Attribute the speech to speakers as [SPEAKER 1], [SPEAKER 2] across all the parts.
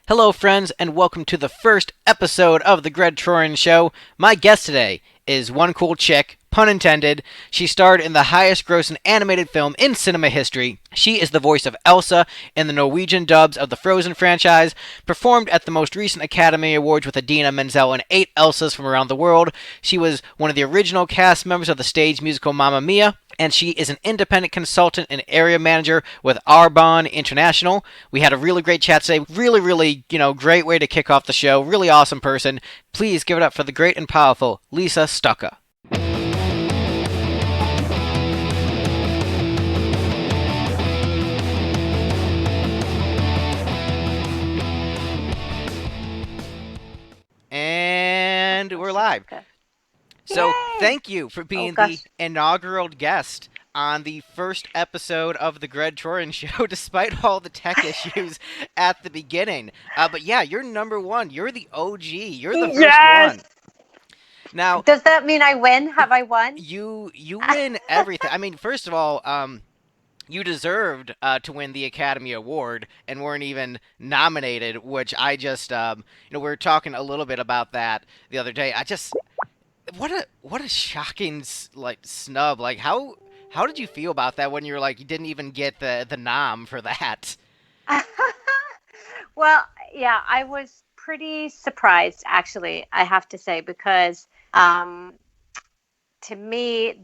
[SPEAKER 1] Hello, friends, and welcome to the first episode of the Troyan Show. My guest today is one cool chick, pun intended. She starred in the highest grossing animated film in cinema history. She is the voice of Elsa in the Norwegian dubs of the Frozen franchise, performed at the most recent Academy Awards with Idina Menzel in 8 Elsas from around the world. She was one of the original cast members of the stage musical Mamma Mia, and she is an independent consultant and area manager with Arbonne International. We had a really great chat today. Really, great way to kick off the show. Really awesome person. Please give it up for the great and powerful Lisa Stokke. And we're live. So
[SPEAKER 2] Yay!
[SPEAKER 1] thank you for being the inaugural guest on the first episode of the Troyan Show, despite all the tech issues at the beginning. But yeah, you're number one. You're the OG. You're the first
[SPEAKER 2] Yes.
[SPEAKER 1] one. Now,
[SPEAKER 2] Does that mean I win? Have I won?
[SPEAKER 1] you win everything. I mean, first of all, you deserved to win the Academy Award and weren't even nominated, which I just, we were talking a little bit about that the other day. What a shocking snub. Like how did you feel about that when you're like you didn't even get the nom for that?
[SPEAKER 2] Well, yeah, I was pretty surprised, actually, I have to say, because to me,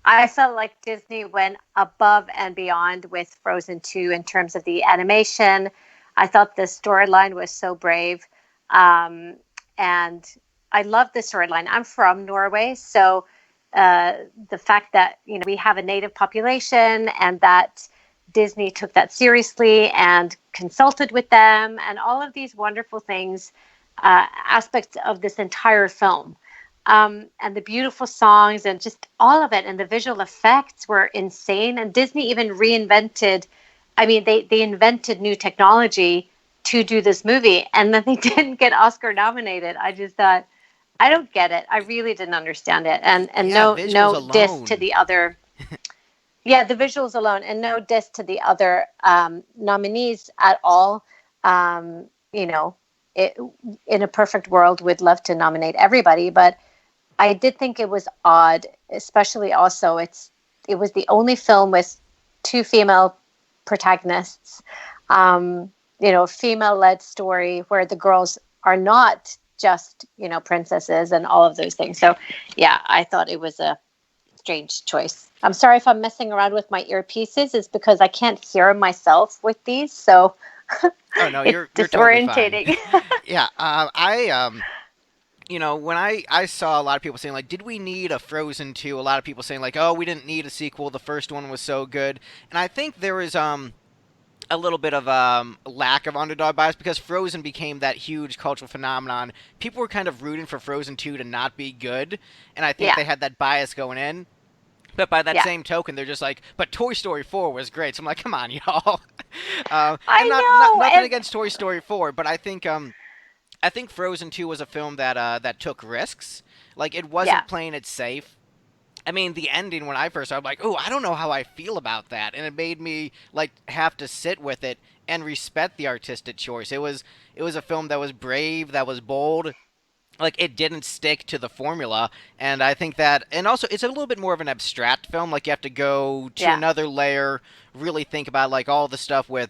[SPEAKER 2] I felt like Disney went above and beyond with Frozen 2 in terms of the animation. I thought the storyline was so brave. Um, and I love the storyline. I'm from Norway, so the fact that we have a native population and that Disney took that seriously and consulted with them and all of these wonderful things, aspects of this entire film. And the beautiful songs and just all of it. And the visual effects were insane. And Disney even reinvented, I mean, they invented new technology to do this movie. And then they didn't get Oscar nominated. I just thought, I don't get it. I really didn't understand it. And
[SPEAKER 1] Yeah, visuals
[SPEAKER 2] no diss to
[SPEAKER 1] alone.
[SPEAKER 2] the other. Yeah, the visuals alone, and no diss to the other nominees at all. Um, you know, it, in a perfect world, would love to nominate everybody, but I did think it was odd, especially also it was the only film with two female protagonists. Female-led story where the girls are not just princesses and all of those things. So, yeah, I thought it was a strange choice. I'm sorry if I'm messing around with my earpieces. It's because I can't hear myself with these, so
[SPEAKER 1] Oh no,
[SPEAKER 2] it's
[SPEAKER 1] you're totally fine.
[SPEAKER 2] disorientating.
[SPEAKER 1] Yeah, when I saw a lot of people saying like, did we need a Frozen 2? A lot of people saying like, oh, we didn't need a sequel. The first one was so good, and I think there was a little bit of lack of underdog bias because Frozen became that huge cultural phenomenon. People were kind of rooting for Frozen 2 to not be good, and I think
[SPEAKER 2] Yeah,
[SPEAKER 1] they had that bias going in. But by that
[SPEAKER 2] yeah.
[SPEAKER 1] same token, they're just like, but Toy Story 4 was great. So I'm like, come on, y'all. And
[SPEAKER 2] I
[SPEAKER 1] not
[SPEAKER 2] know.
[SPEAKER 1] nothing
[SPEAKER 2] And
[SPEAKER 1] against Toy Story 4, but I think Frozen 2 was a film that took risks. Like it
[SPEAKER 2] yeah,
[SPEAKER 1] wasn't playing it safe. I mean, the ending when I first saw it, I'm like, oh, I don't know how I feel about that, and it made me like have to sit with it and respect the artistic choice. It was a film that was brave, that was bold, like it didn't stick to the formula, and I think that, and also it's a little bit more of an abstract film. Like you have to go to
[SPEAKER 2] yeah,
[SPEAKER 1] another layer, really think about like all the stuff with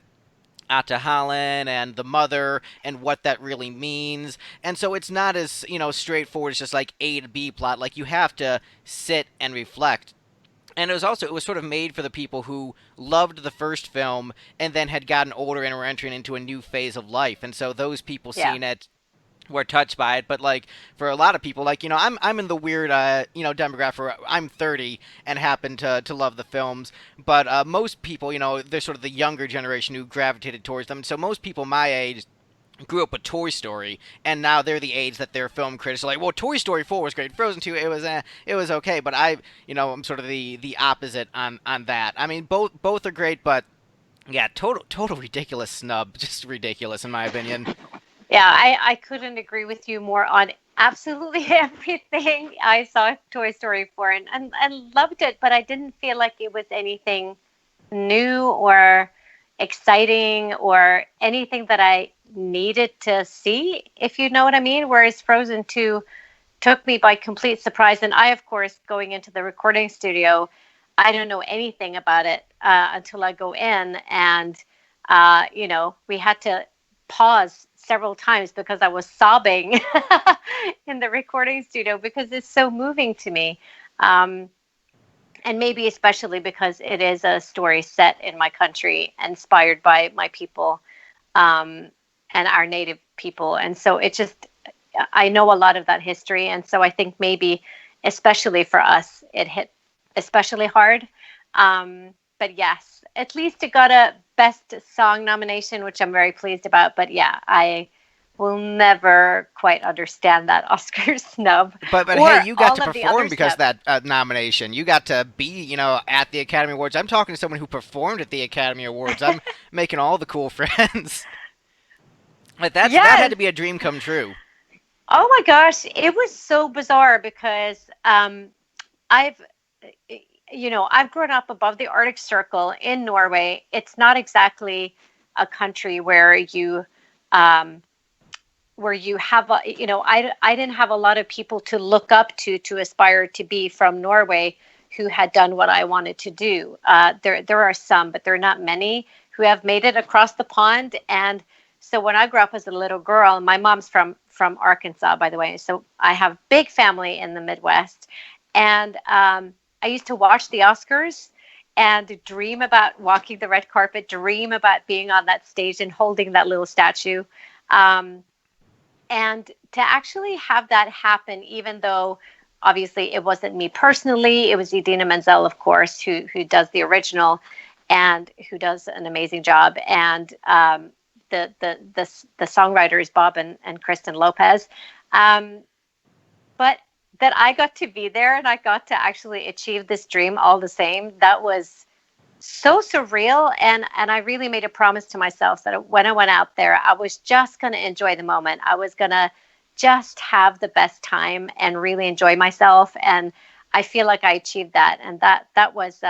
[SPEAKER 1] Atta Holland and the mother and what that really means. And so it's not as, straightforward as just like A to B plot. Like you have to sit and reflect. And it was sort of made for the people who loved the first film and then had gotten older and were entering into a new phase of life. And so those people
[SPEAKER 2] yeah.
[SPEAKER 1] seeing it were touched by it. But like for a lot of people, like I'm in the weird demographic where I'm 30 and happen to love the films. But most people, they're sort of the younger generation who gravitated towards them. So most people my age grew up with Toy Story, and now they're the age that their film critics are like, well, Toy Story 4 was great, Frozen 2 it was okay, but I'm sort of the opposite on that. I mean, both are great, but yeah, total ridiculous snub, just ridiculous in my opinion.
[SPEAKER 2] Yeah, I couldn't agree with you more on absolutely everything. I saw Toy Story 4 and loved it, but I didn't feel like it was anything new or exciting or anything that I needed to see, if you know what I mean. Whereas Frozen 2 took me by complete surprise. And I, of course, going into the recording studio, I don't know anything about it until I go in. And, we had to pause several times because I was sobbing in the recording studio because it's so moving to me. Um, and maybe especially because it is a story set in my country, inspired by my people, um, and our native people. And so it just, I know a lot of that history. And so I think maybe, especially for us, it hit especially hard. But yes, at least it got a best song nomination, which I'm very pleased about. But yeah, I will never quite understand that Oscar snub
[SPEAKER 1] But hey,
[SPEAKER 2] or
[SPEAKER 1] you got to
[SPEAKER 2] all of the
[SPEAKER 1] perform
[SPEAKER 2] other
[SPEAKER 1] because of
[SPEAKER 2] snubs.
[SPEAKER 1] that nomination. You got to be, at the Academy Awards. I'm talking to someone who performed at the Academy Awards. I'm making all the cool friends. Like that had
[SPEAKER 2] Yes.
[SPEAKER 1] to be a dream come true.
[SPEAKER 2] Oh my gosh, it was so bizarre because I've I've grown up above the Arctic Circle in Norway. It's not exactly a country um, where you have I didn't have a lot of people to look up to aspire to be from Norway who had done what I wanted to do. There are some, but there are not many who have made it across the pond. And so when I grew up as a little girl, my mom's from Arkansas, by the way, so I have big family in the Midwest, and I used to watch the Oscars and dream about walking the red carpet, dream about being on that stage and holding that little statue. Um, and to actually have that happen, even though obviously it wasn't me personally, it was Idina Menzel, of course, who does the original and who does an amazing job. And the songwriters, Bob and Kristen Lopez. Um, but that I got to be there and I got to actually achieve this dream all the same, that was so surreal. And I really made a promise to myself that when I went out there, I was just going to enjoy the moment. I was going to just have the best time and really enjoy myself. And I feel like I achieved that. And that was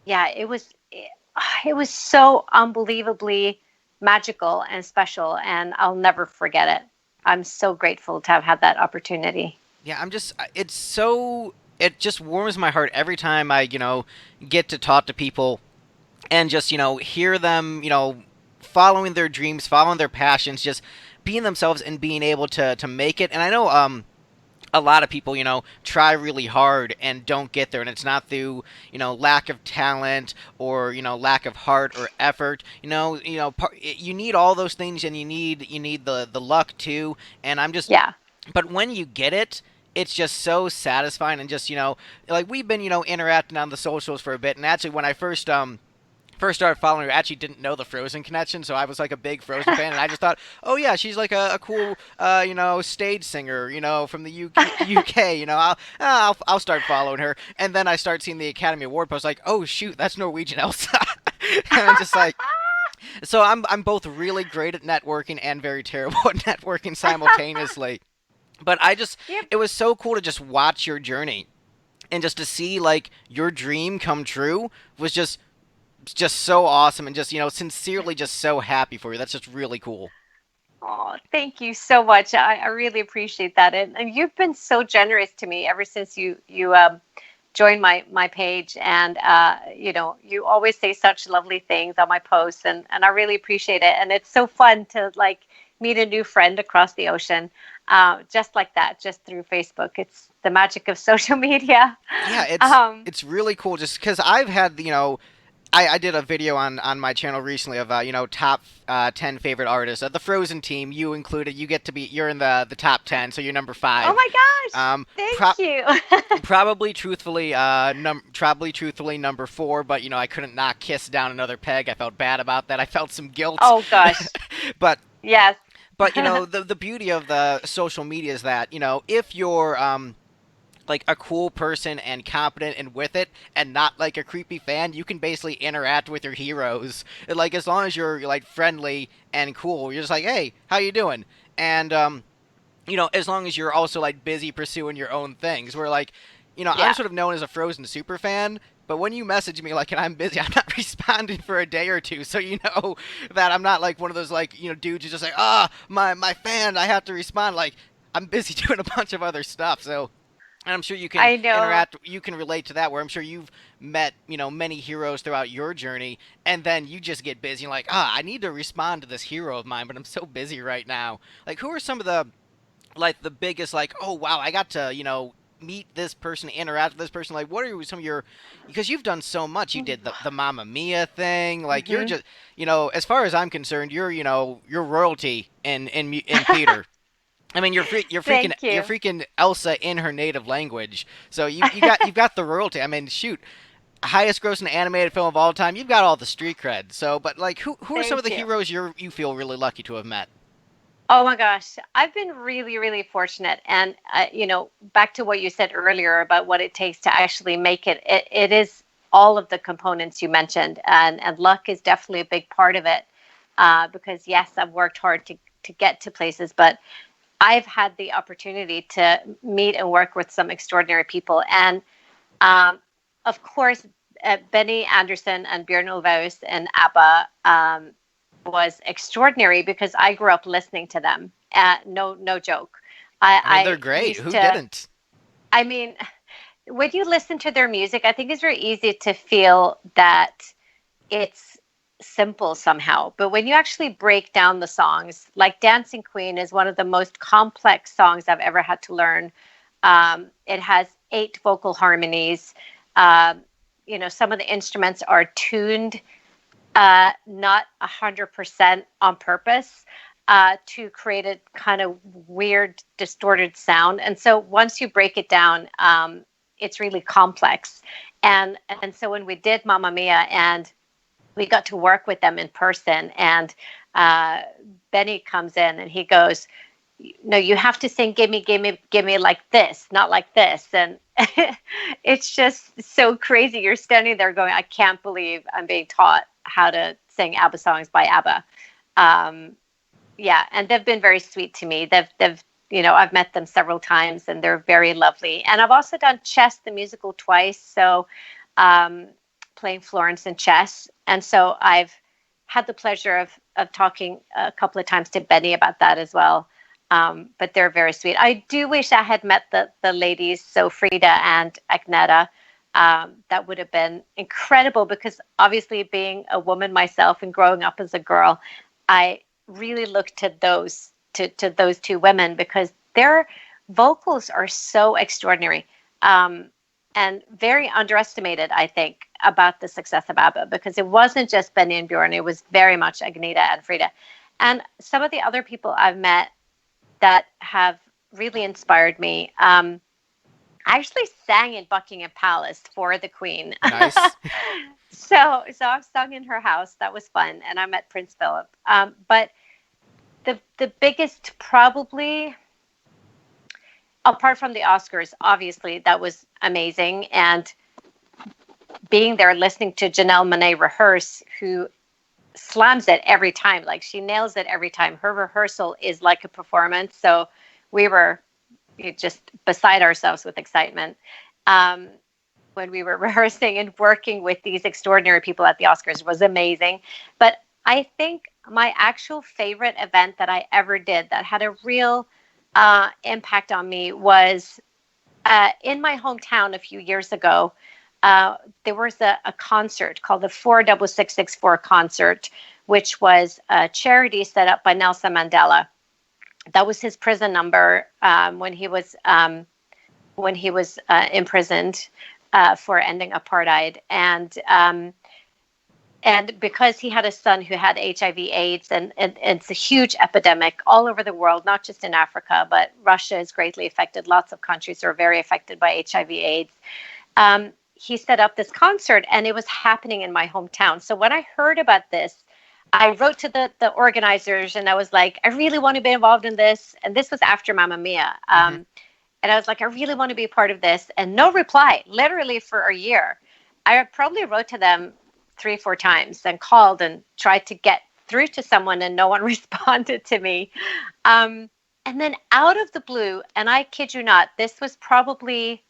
[SPEAKER 2] yeah, it was so unbelievably magical and special, and I'll never forget it. I'm so grateful to have had that opportunity.
[SPEAKER 1] Yeah, it's so, it just warms my heart every time I, get to talk to people and just, hear them, following their dreams, following their passions, just being themselves and being able to make it. And I know, a lot of people, try really hard and don't get there, and it's not through, lack of talent or, lack of heart or effort. You need all those things, and you need the luck too. And I'm just,
[SPEAKER 2] Yeah.
[SPEAKER 1] but when you get it, it's just so satisfying, and just, like we've been, interacting on the socials for a bit, and actually when I first started following her, I actually didn't know the Frozen connection, so I was like a big Frozen fan, and I just thought, oh yeah, she's like a cool, stage singer, from the UK. I'll start following her, and then I start seeing the Academy Award post, like, oh shoot, that's Norwegian Elsa, and I'm just like, so I'm both really great at networking and very terrible at networking simultaneously. But
[SPEAKER 2] Yep.
[SPEAKER 1] it was so cool to just watch your journey and just to see like your dream come true was just so awesome, and just, sincerely just so happy for you. That's just really cool.
[SPEAKER 2] Oh, thank you so much. I really appreciate that. And you've been so generous to me ever since you joined my page. And you always say such lovely things on my posts, and I really appreciate it. And it's so fun to like meet a new friend across the ocean, just like that, just through Facebook. It's the magic of social media.
[SPEAKER 1] Yeah, it's
[SPEAKER 2] Um,
[SPEAKER 1] it's really cool just because I've had, I did a video on my channel recently of, top 10 favorite artists. The Frozen team, you included, you're in the top 10, so you're number
[SPEAKER 2] oh
[SPEAKER 1] 5.
[SPEAKER 2] my gosh,
[SPEAKER 1] Um, pro-
[SPEAKER 2] thank you.
[SPEAKER 1] probably truthfully number 4, but I couldn't knock Kiss down another peg. I felt bad about that. I felt some guilt,
[SPEAKER 2] Oh gosh,
[SPEAKER 1] but
[SPEAKER 2] yes.
[SPEAKER 1] the beauty of the social media is that, if you're like a cool person and competent and with it, and not like a creepy fan, you can basically interact with your heroes. Like, as long as you're like friendly and cool, you're just like, hey, how you doing? And as long as you're also like busy pursuing your own things. Where, like, I'm
[SPEAKER 2] Yeah.
[SPEAKER 1] sort of known as a Frozen super fan, But when you message me like, and I'm busy, I'm not responding for a day or two, so you know that I'm not like one of those like dudes who just like, my fan, I have to respond. Like I'm busy doing a bunch of other stuff, so. And I'm sure you can
[SPEAKER 2] I know.
[SPEAKER 1] interact, you can relate to that, where I'm sure you've met, many heroes throughout your journey, and then you just get busy, like, I need to respond to this hero of mine, but I'm so busy right now. Like, who are some of the biggest, like, oh, wow, I got to, meet this person, interact with this person? Like, what are some of your, because you've done so much. You did the Mamma Mia thing. Like, you're
[SPEAKER 2] Hmm.
[SPEAKER 1] just, as far as I'm concerned, you're royalty in theater. I mean,
[SPEAKER 2] Thank
[SPEAKER 1] you're
[SPEAKER 2] you.
[SPEAKER 1] freaking Elsa in her native language. So you've got the royalty. I mean, shoot, highest grossing animated film of all time. You've got all the street cred. So, but like, who are some of the
[SPEAKER 2] Thank you.
[SPEAKER 1] heroes you feel really lucky to have met?
[SPEAKER 2] Oh my gosh, I've been really, really fortunate. And, back to what you said earlier about what it takes to actually make it, it is all of the components you mentioned. And luck is definitely a big part of it. Because, yes, I've worked hard to get to places, but I've had the opportunity to meet and work with some extraordinary people. And, um, of course, Benny Anderson and Björn Ulvaeus and ABBA was extraordinary because I grew up listening to them. No, no joke.
[SPEAKER 1] I mean, they're
[SPEAKER 2] I
[SPEAKER 1] great.
[SPEAKER 2] used
[SPEAKER 1] Who
[SPEAKER 2] to.
[SPEAKER 1] didn't?
[SPEAKER 2] I mean, when you listen to their music, I think it's very easy to feel that it's simple somehow. But when you actually break down the songs, like Dancing Queen is one of the most complex songs I've ever had to learn. It has 8 vocal harmonies. Um, some of the instruments are tuned not 100% on purpose to create a kind of weird, distorted sound. And so once you break it down, it's really complex. And so when we did Mamma Mia and we got to work with them in person, and uh, Benny comes in and he goes, no, you have to sing gimme, gimme, gimme like this, not like this. And it's just so crazy. You're standing there going, I can't believe I'm being taught how to sing ABBA songs by ABBA. Um, yeah, and they've been very sweet to me. They've I've met them several times and they're very lovely. And I've also done Chess the musical twice, so um, playing Florence in Chess. And so I've had the pleasure of talking a couple of times to Benny about that as well. But they're very sweet. I do wish I had met the ladies, so Frida and Agneta. That would have been incredible because obviously being a woman myself and growing up as a girl, I really look to those two women because their vocals are so extraordinary and very underestimated, I think, about the success of ABBA because it wasn't just Benny and Bjorn, it was very much Agneta and Frida. And some of the other people I've met that have really inspired me. I actually sang in Buckingham Palace for the Queen.
[SPEAKER 1] Nice.
[SPEAKER 2] So I've sung in her house. That was fun, and I met Prince Philip. But the biggest probably, apart from the Oscars, obviously that was amazing, and being there listening to Janelle Monáe rehearse, who slams it every time. Like she nails it every time. Her rehearsal is like a performance. So we were just beside ourselves with excitement when we were rehearsing and working with these extraordinary people at the Oscars was amazing. But I think my actual favorite event that I ever did that had a real impact on me was in my hometown a few years ago. There was a concert called the 46664 concert, which was a charity set up by Nelson Mandela. That was his prison number when he was imprisoned for ending apartheid, and because he had a son who had HIV/AIDS, and it's a huge epidemic all over the world, not just in Africa, but Russia is greatly affected. Lots of countries are very affected by HIV/AIDS. He set up this concert, and it was happening in my hometown. So when I heard about this, I wrote to the organizers, and I was like, I really want to be involved in this. And this was after Mamma Mia.
[SPEAKER 1] Hmm.
[SPEAKER 2] And I was like, I really want to be a part of this. And no reply, literally for a year. I probably wrote to them 3, 4 times and called and tried to get through to someone, and no one responded to me. And then out of the blue, and I kid you not, this was probably,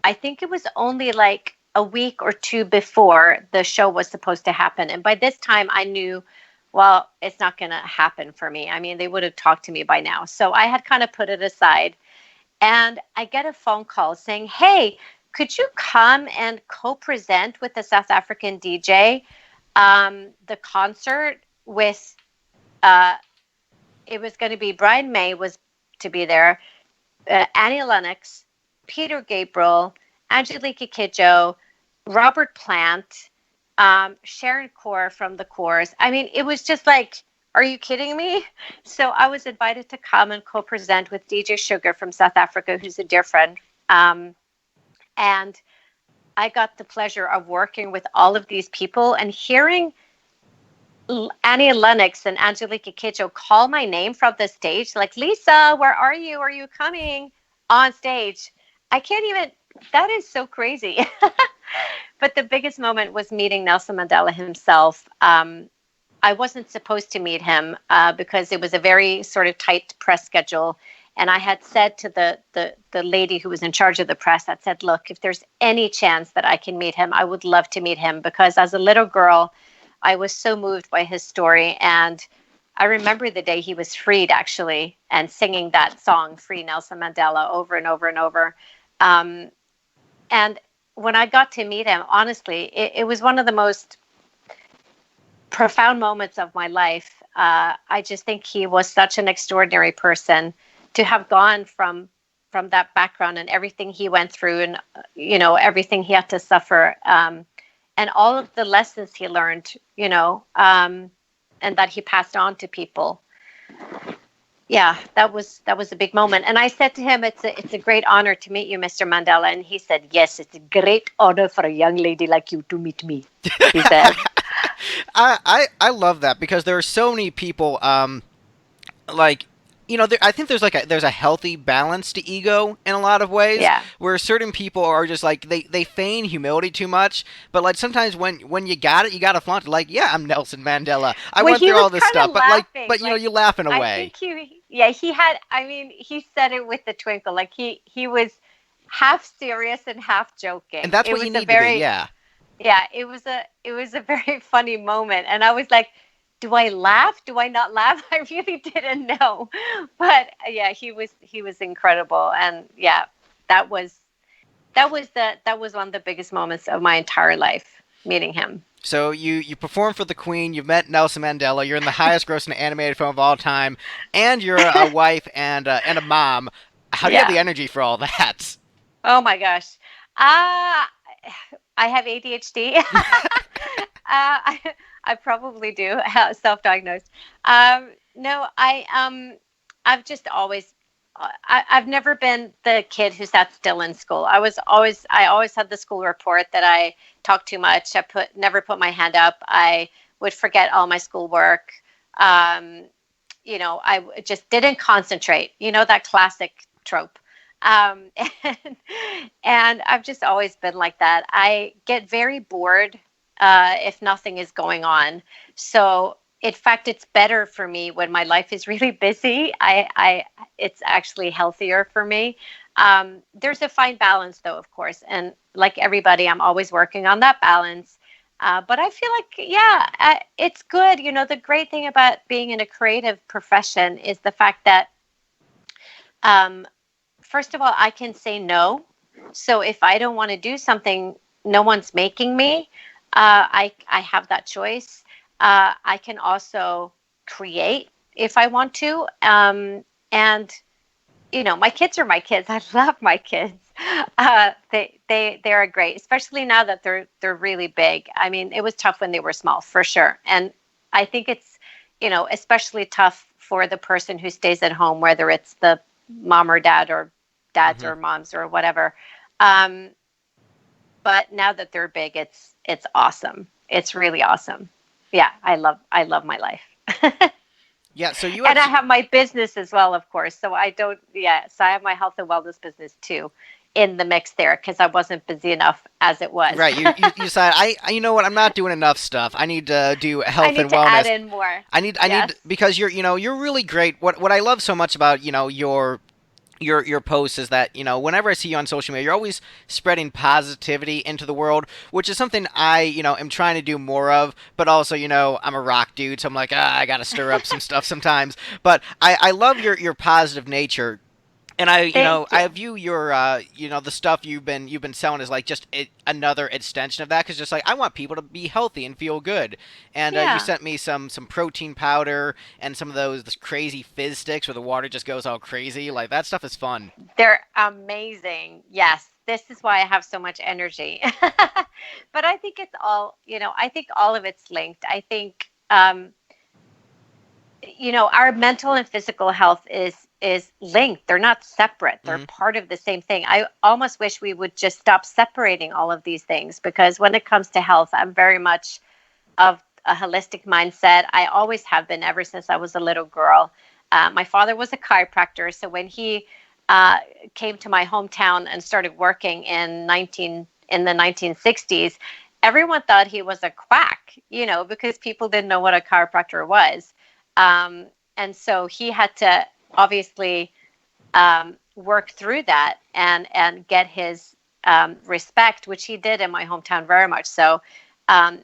[SPEAKER 2] I think it was only like a week or two before the show was supposed to happen. And by this time, I knew, well, it's not going to happen for me. I mean, they would have talked to me by now. So I had kind of put it aside. And I get a phone call saying, hey, could you come and co-present with the South African DJ the concert with, it was going to be Brian May was to be there, Annie Lennox, Peter Gabriel, Angelique Kidjo, Robert Plant, Sharon Core from the Course. I mean, it was just like, are you kidding me? So I was invited to come and co-present with DJ Sugar from South Africa, who's a dear friend. And I got the pleasure of working with all of these people and hearing Annie Lennox and Angelique Kidjo call my name from the stage, like, Lisa, where are you? Are you coming on stage? I can't even, that is so crazy. But the biggest moment was meeting Nelson Mandela himself. I wasn't supposed to meet him because it was a very sort of tight press schedule. And I had said to the lady who was in charge of the press, I said, look, if there's any chance that I can meet him, I would love to meet him, because as a little girl, I was so moved by his story. And I remember the day he was freed, actually, and singing that song, Free Nelson Mandela, over and over and over. And when I got to meet him, honestly, it was one of the most profound moments of my life. I just think he was such an extraordinary person to have gone from that background and everything he went through, and everything he had to suffer, and all of the lessons he learned, and that he passed on to people. Yeah, that was a big moment. And I said to him, it's a great honor to meet you, Mr. Mandela. And he said, yes, it's a great honor for a young lady like you to meet me, he said.
[SPEAKER 1] I love that, because there are so many people, like, I think there's a healthy balance to ego in a lot of ways.
[SPEAKER 2] Yeah.
[SPEAKER 1] Where certain people are just like, they feign humility too much, but like sometimes when you got it, you got to flaunt it. Like, yeah, I'm Nelson Mandela. I went through all this stuff,
[SPEAKER 2] laughing,
[SPEAKER 1] but you laugh in a way.
[SPEAKER 2] I think he said it with a twinkle. Like he was half serious and half joking.
[SPEAKER 1] And that's what you need to be. Yeah.
[SPEAKER 2] Yeah, it was a very funny moment, and I was like, do I laugh? Do I not laugh? I really didn't know. But yeah, he was incredible. And yeah, that was one of the biggest moments of my entire life, meeting him.
[SPEAKER 1] So you performed for the Queen, you've met Nelson Mandela, you're in the highest grossing animated film of all time, and you're a wife and a mom. How do you have the energy for all that?
[SPEAKER 2] Oh my gosh. I have ADHD. I probably do, self-diagnosed. No, I've just always, I've never been the kid who sat still in school. I always had the school report that I talked too much. I never put my hand up. I would forget all my schoolwork. I just didn't concentrate. That classic trope. And I've just always been like that. I get very bored if nothing is going on. So in fact, it's better for me when my life is really busy. It's actually healthier for me. There's a fine balance, though, of course. And like everybody, I'm always working on that balance. But I feel like, it's good. The great thing about being in a creative profession is the fact that, first of all, I can say no. So if I don't want to do something, no one's making me. I have that choice. I can also create if I want to. And, my kids are my kids. I love my kids. They are great, especially now that they're really big. I mean, it was tough when they were small, for sure. And I think it's, especially tough for the person who stays at home, whether it's the mom or dad or dads or moms or whatever. But now that they're big, it's awesome. It's really awesome. Yeah, I love my life.
[SPEAKER 1] Yeah, so
[SPEAKER 2] and I have my business as well, of course. So I have my health and wellness business too in the mix there, because I wasn't busy enough as it was.
[SPEAKER 1] Right, you decided, you know what, I'm not doing enough stuff. I need to do health and wellness.
[SPEAKER 2] I need to add in more.
[SPEAKER 1] I need because you're really great. What I love so much about your your posts is that whenever I see you on social media, you're always spreading positivity into the world, which is something I am trying to do more of. But also, I'm a rock dude, so I'm like, I gotta stir up some stuff sometimes. But I love your positive nature. And
[SPEAKER 2] Thank
[SPEAKER 1] I
[SPEAKER 2] you.
[SPEAKER 1] view your, the stuff you've been selling as like just another extension of that, because just like I want people to be healthy and feel good. And you
[SPEAKER 2] Yeah.
[SPEAKER 1] sent me some protein powder and some of those crazy fizz sticks where the water just goes all crazy. Like that stuff is fun.
[SPEAKER 2] They're amazing. Yes, this is why I have so much energy. But I think it's all, I think all of it's linked. I think our mental and physical health is linked. They're not separate. They're
[SPEAKER 1] Hmm.
[SPEAKER 2] part of the same thing. I almost wish we would just stop separating all of these things, because when it comes to health, I'm very much of a holistic mindset. I always have been ever since I was a little girl. My father was a chiropractor, so when he uh, came to my hometown and started working in the 1960s, everyone thought he was a quack, because people didn't know what a chiropractor was. And so he had to obviously work through that and get his respect, which he did in my hometown very much. So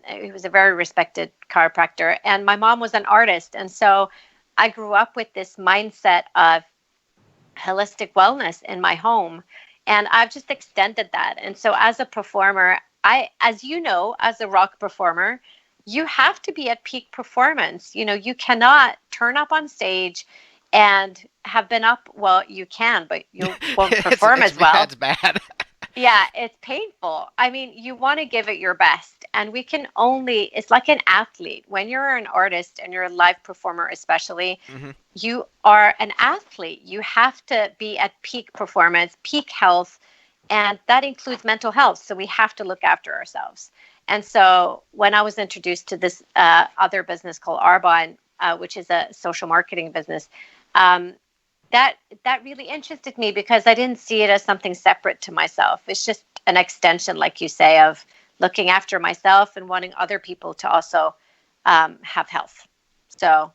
[SPEAKER 2] he was a very respected chiropractor, and my mom was an artist, and so I grew up with this mindset of holistic wellness in my home, and I've just extended that. And so as a performer, as you know, as a rock performer, you have to be at peak performance. You cannot turn up on stage and have been up. Well, you can, but you won't
[SPEAKER 1] it's
[SPEAKER 2] perform
[SPEAKER 1] it's
[SPEAKER 2] as
[SPEAKER 1] bad.
[SPEAKER 2] well.
[SPEAKER 1] It's bad.
[SPEAKER 2] Yeah, it's painful. I mean, you want to give it your best. And it's like an athlete. When you're an artist and you're a live performer, especially,
[SPEAKER 1] Hmm.
[SPEAKER 2] you are an athlete. You have to be at peak performance, peak health, and that includes mental health. So we have to look after ourselves. And so when I was introduced to this other business called Arbonne, which is a social marketing business, um, that that really interested me because I didn't see it as something separate to myself. It's just an extension, like you say, of looking after myself and wanting other people to also have health. So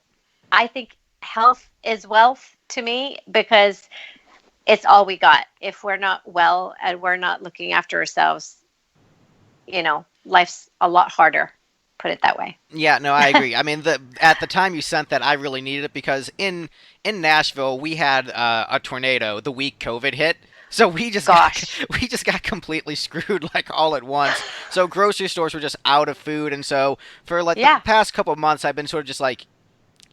[SPEAKER 2] I think health is wealth to me, because it's all we got. If we're not well and we're not looking after ourselves, life's a lot harder. Put it that way.
[SPEAKER 1] Yeah, no, I agree. I mean, at the time you sent that, I really needed it because in Nashville we had a tornado the week COVID hit, so we just got
[SPEAKER 2] Gosh.
[SPEAKER 1] we just got completely screwed like all at once. So grocery stores were just out of food, and so for like the
[SPEAKER 2] Yeah.
[SPEAKER 1] past couple of months, I've been sort of just like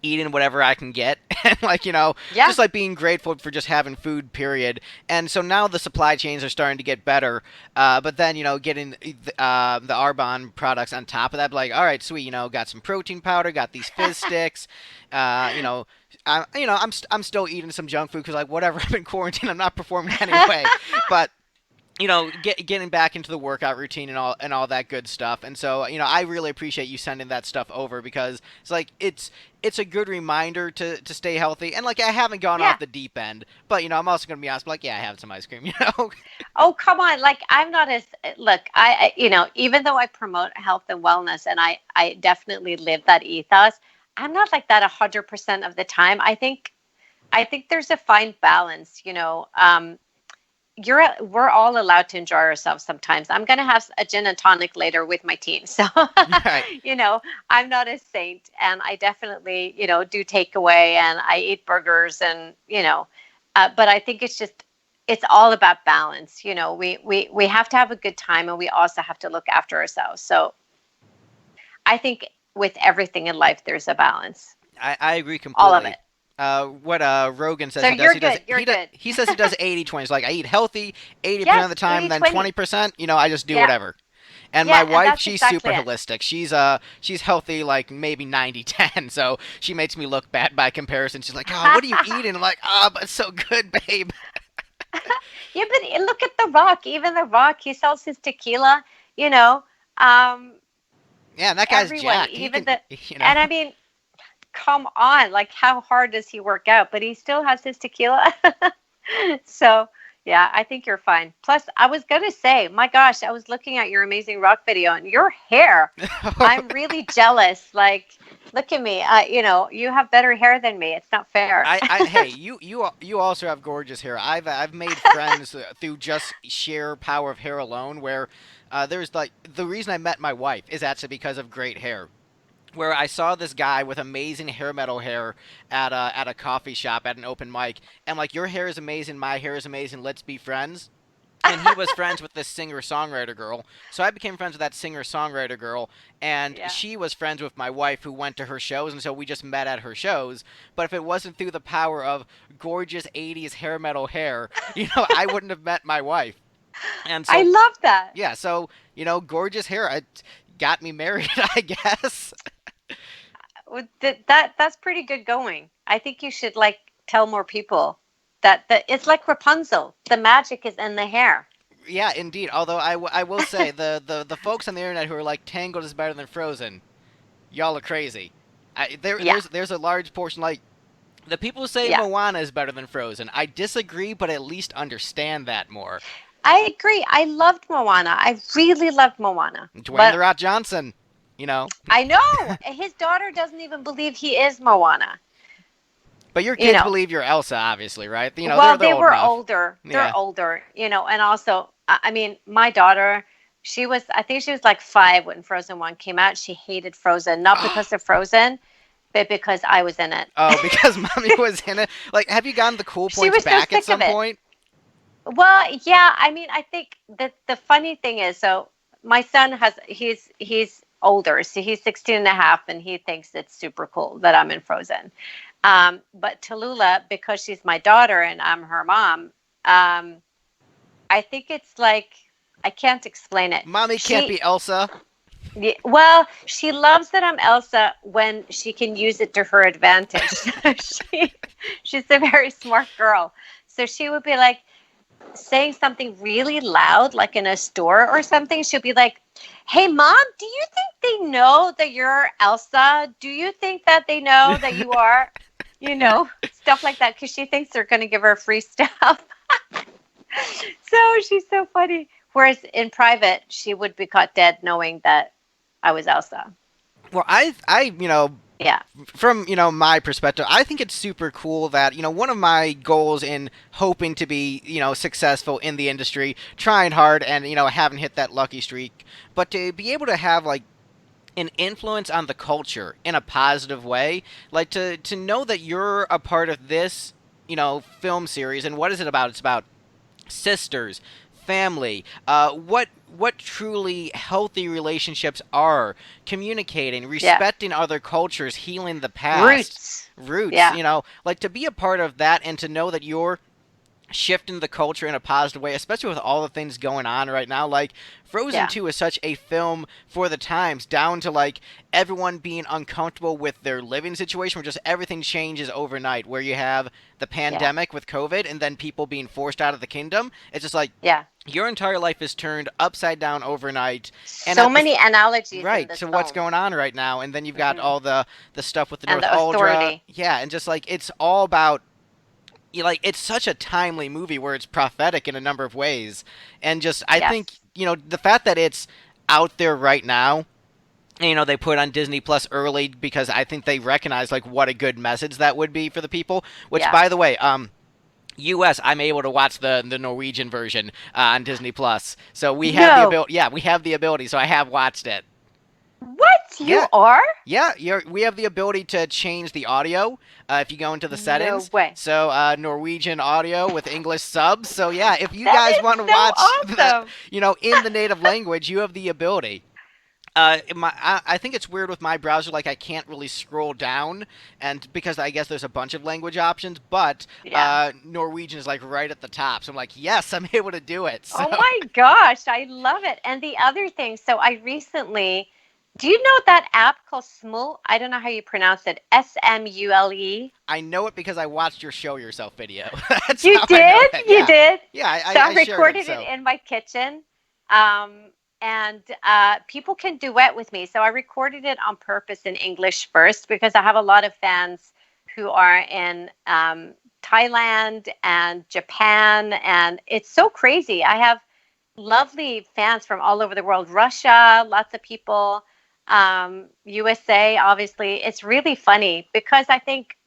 [SPEAKER 1] eating whatever I can get and like
[SPEAKER 2] Yeah.
[SPEAKER 1] just like being grateful for just having food period. And so now the supply chains are starting to get better, but then getting the Arbonne products on top of that, like all right, sweet, got some protein powder, got these fizz sticks, uh, you know I'm still eating some junk food because like whatever, I'm in quarantine, I'm not performing anyway. But getting back into the workout routine and all that good stuff. And so, I really appreciate you sending that stuff over because it's like it's a good reminder to stay healthy. And like I haven't gone
[SPEAKER 2] Yeah.
[SPEAKER 1] off the deep end, but I'm also gonna be honest, like yeah, I have some ice cream, you know.
[SPEAKER 2] Oh, come on. Like, I'm not as, look, even though I promote health and wellness and I definitely live that ethos, I'm not like that 100% of the time. I think there's a fine balance. We're all allowed to enjoy ourselves sometimes. I'm going to have a gin and tonic later with my team. So,
[SPEAKER 1] Right.
[SPEAKER 2] you know, I'm not a saint, and I definitely, do takeaway and I eat burgers and, but I think it's all about balance. We have to have a good time, and we also have to look after ourselves. So I think with everything in life, there's a balance,
[SPEAKER 1] I agree
[SPEAKER 2] all of
[SPEAKER 1] completely.
[SPEAKER 2] it.
[SPEAKER 1] What Rogan
[SPEAKER 2] So
[SPEAKER 1] says he does,
[SPEAKER 2] you're good. You're good.
[SPEAKER 1] he says he does 80/20. It's like I eat healthy 80% of
[SPEAKER 2] Yes,
[SPEAKER 1] the time,
[SPEAKER 2] 80
[SPEAKER 1] then
[SPEAKER 2] 20.
[SPEAKER 1] 20%, I just do
[SPEAKER 2] Yeah.
[SPEAKER 1] whatever. And my
[SPEAKER 2] Yeah. And
[SPEAKER 1] wife,
[SPEAKER 2] that's
[SPEAKER 1] she's
[SPEAKER 2] exactly
[SPEAKER 1] super
[SPEAKER 2] it.
[SPEAKER 1] holistic. She's healthy like maybe 90/10. So she makes me look bad by comparison. She's like, "Oh, what are you eating?" I'm like, "Oh, but it's so good, babe."
[SPEAKER 2] Yeah, but look at The Rock. Even The Rock, he sells his tequila. You know, um,
[SPEAKER 1] Yeah, and that guy's
[SPEAKER 2] everyone,
[SPEAKER 1] jacked. He
[SPEAKER 2] even
[SPEAKER 1] can,
[SPEAKER 2] the,
[SPEAKER 1] you know.
[SPEAKER 2] and I mean, come on, like how hard does he work out? But he still has his tequila. So yeah, I think you're fine. Plus, I was gonna say, my gosh, I was looking at your amazing rock video and your hair. I'm really jealous. Like, Look at me. You have better hair than me. It's not fair.
[SPEAKER 1] Hey, you also have gorgeous hair. I've made friends through just sheer power of hair alone. Where there's like the reason I met my wife is actually because of great hair. Where I saw this guy with amazing hair metal hair at a coffee shop at an open mic, and like your hair is amazing, my hair is amazing. Let's be friends. And he was friends with this singer songwriter girl. So I became friends with that singer songwriter girl, and
[SPEAKER 2] Yeah.
[SPEAKER 1] she was friends with my wife who went to her shows, and so we just met at her shows. But if it wasn't through the power of gorgeous 80s hair metal hair, I wouldn't have met my wife. And
[SPEAKER 2] I
[SPEAKER 1] so,
[SPEAKER 2] love that.
[SPEAKER 1] yeah, so, gorgeous hair got me married, I guess.
[SPEAKER 2] That's pretty good going. I think you should like tell more people that it's like Rapunzel. The magic is in the hair.
[SPEAKER 1] Yeah, indeed. Although I will say, the folks on the internet who are like, Tangled is better than Frozen, y'all are crazy.
[SPEAKER 2] Yeah.
[SPEAKER 1] There's a large portion like the people who say
[SPEAKER 2] Yeah.
[SPEAKER 1] Moana is better than Frozen. I disagree, but at least understand that more.
[SPEAKER 2] I agree. I loved Moana. I really loved Moana.
[SPEAKER 1] Dwayne the
[SPEAKER 2] But
[SPEAKER 1] Rock Johnson, you know.
[SPEAKER 2] I know his daughter doesn't even believe he is Moana.
[SPEAKER 1] But your
[SPEAKER 2] You
[SPEAKER 1] kids
[SPEAKER 2] know,
[SPEAKER 1] believe you're Elsa, obviously, right?
[SPEAKER 2] well,
[SPEAKER 1] They're
[SPEAKER 2] they
[SPEAKER 1] old
[SPEAKER 2] were
[SPEAKER 1] enough.
[SPEAKER 2] older.
[SPEAKER 1] Yeah.
[SPEAKER 2] They're older, and also, I mean, my daughter, I think she was like 5 when Frozen 1 came out. She hated Frozen, not because of Frozen, but because I was in it.
[SPEAKER 1] Oh, because mommy was in it. Like, have you gotten the cool
[SPEAKER 2] She
[SPEAKER 1] points
[SPEAKER 2] was so
[SPEAKER 1] back at
[SPEAKER 2] sick of
[SPEAKER 1] some
[SPEAKER 2] it.
[SPEAKER 1] point?
[SPEAKER 2] Well, yeah, I mean, I think that the funny thing is, so my son he's older, so he's 16 and a half, and he thinks it's super cool that I'm in Frozen. But Tallulah, because she's my daughter and I'm her mom, um, I think it's like, I can't explain it.
[SPEAKER 1] Mommy can't be Elsa.
[SPEAKER 2] Yeah, well, she loves that I'm Elsa when she can use it to her advantage. she, she's a very smart girl. So she would be like saying something really loud, like in a store or something. She'll be like, "Hey, mom, do you think they know that you're Elsa? Do you think that they know that you are?" Stuff like that, because she thinks they're going to give her free stuff. So she's so funny. Whereas in private, she would be caught dead knowing that I was Elsa.
[SPEAKER 1] Well, I,
[SPEAKER 2] Yeah.
[SPEAKER 1] from my perspective, I think it's super cool that one of my goals in hoping to be successful in the industry, trying hard and haven't hit that lucky streak, but to be able to have like an influence on the culture in a positive way, like to know that you're a part of this film series. And what is it about? It's about sisters, family, what truly healthy relationships are, communicating,
[SPEAKER 2] Yeah.
[SPEAKER 1] respecting other cultures, healing the past,
[SPEAKER 2] Roots.
[SPEAKER 1] roots.
[SPEAKER 2] Yeah.
[SPEAKER 1] Like to be a part of that and to know that you're shifting the culture in a positive way, especially with all the things going on right now. Like Frozen
[SPEAKER 2] Yeah.
[SPEAKER 1] 2 is such a film for the times, down to like everyone being uncomfortable with their living situation, where just everything changes overnight, where you have the
[SPEAKER 2] Yeah.
[SPEAKER 1] pandemic with COVID and then people being forced out of the kingdom. It's just like
[SPEAKER 2] Yeah.
[SPEAKER 1] your entire life is turned upside down overnight, and
[SPEAKER 2] So
[SPEAKER 1] at the
[SPEAKER 2] many analogies in
[SPEAKER 1] right
[SPEAKER 2] this
[SPEAKER 1] to what's
[SPEAKER 2] film.
[SPEAKER 1] going on right now. And then you've got
[SPEAKER 2] Hmm.
[SPEAKER 1] all the stuff with the
[SPEAKER 2] And
[SPEAKER 1] North
[SPEAKER 2] the
[SPEAKER 1] Uldra.
[SPEAKER 2] authority.
[SPEAKER 1] Yeah, and just like it's all about like it's such a timely movie where it's prophetic in a number of ways. And just I think
[SPEAKER 2] Yes.
[SPEAKER 1] the fact that it's out there right now, and, they put it on Disney Plus early because I think they recognize like what a good message that would be for the people, which
[SPEAKER 2] Yeah.
[SPEAKER 1] by the way, US, I'm able to watch the Norwegian version on Disney Plus, so we have the
[SPEAKER 2] No.
[SPEAKER 1] ability. Yeah, we have the ability, so I have watched it.
[SPEAKER 2] What? You
[SPEAKER 1] Yeah,
[SPEAKER 2] are?
[SPEAKER 1] yeah, we have the ability to change the audio if you go into the
[SPEAKER 2] No
[SPEAKER 1] settings.
[SPEAKER 2] way.
[SPEAKER 1] So Norwegian audio with English subs. So yeah, if you
[SPEAKER 2] That
[SPEAKER 1] guys
[SPEAKER 2] is
[SPEAKER 1] want to
[SPEAKER 2] so
[SPEAKER 1] watch that,
[SPEAKER 2] awesome.
[SPEAKER 1] in the native language, you have the ability. I think it's weird with my browser, like I can't really scroll down, and because I guess there's a bunch of language options, but
[SPEAKER 2] Yeah.
[SPEAKER 1] Norwegian is like right at the top. So I'm like, yes, I'm able to do it. So
[SPEAKER 2] Oh my gosh, I love it. And the other thing, so I recently, do you know that app called Smule? I don't know how you pronounce it. Smule.
[SPEAKER 1] I know it because I watched your show yourself video. That's
[SPEAKER 2] You
[SPEAKER 1] how I know
[SPEAKER 2] did?
[SPEAKER 1] it.
[SPEAKER 2] You
[SPEAKER 1] Yeah,
[SPEAKER 2] did?
[SPEAKER 1] yeah,
[SPEAKER 2] So I
[SPEAKER 1] I shared it.
[SPEAKER 2] recorded it
[SPEAKER 1] So
[SPEAKER 2] in my kitchen. And people can duet with me. So I recorded it on purpose in English first because I have a lot of fans who are in Thailand and Japan. And it's so crazy. I have lovely fans from all over the world, Russia, lots of people. USA, obviously, it's really funny because I think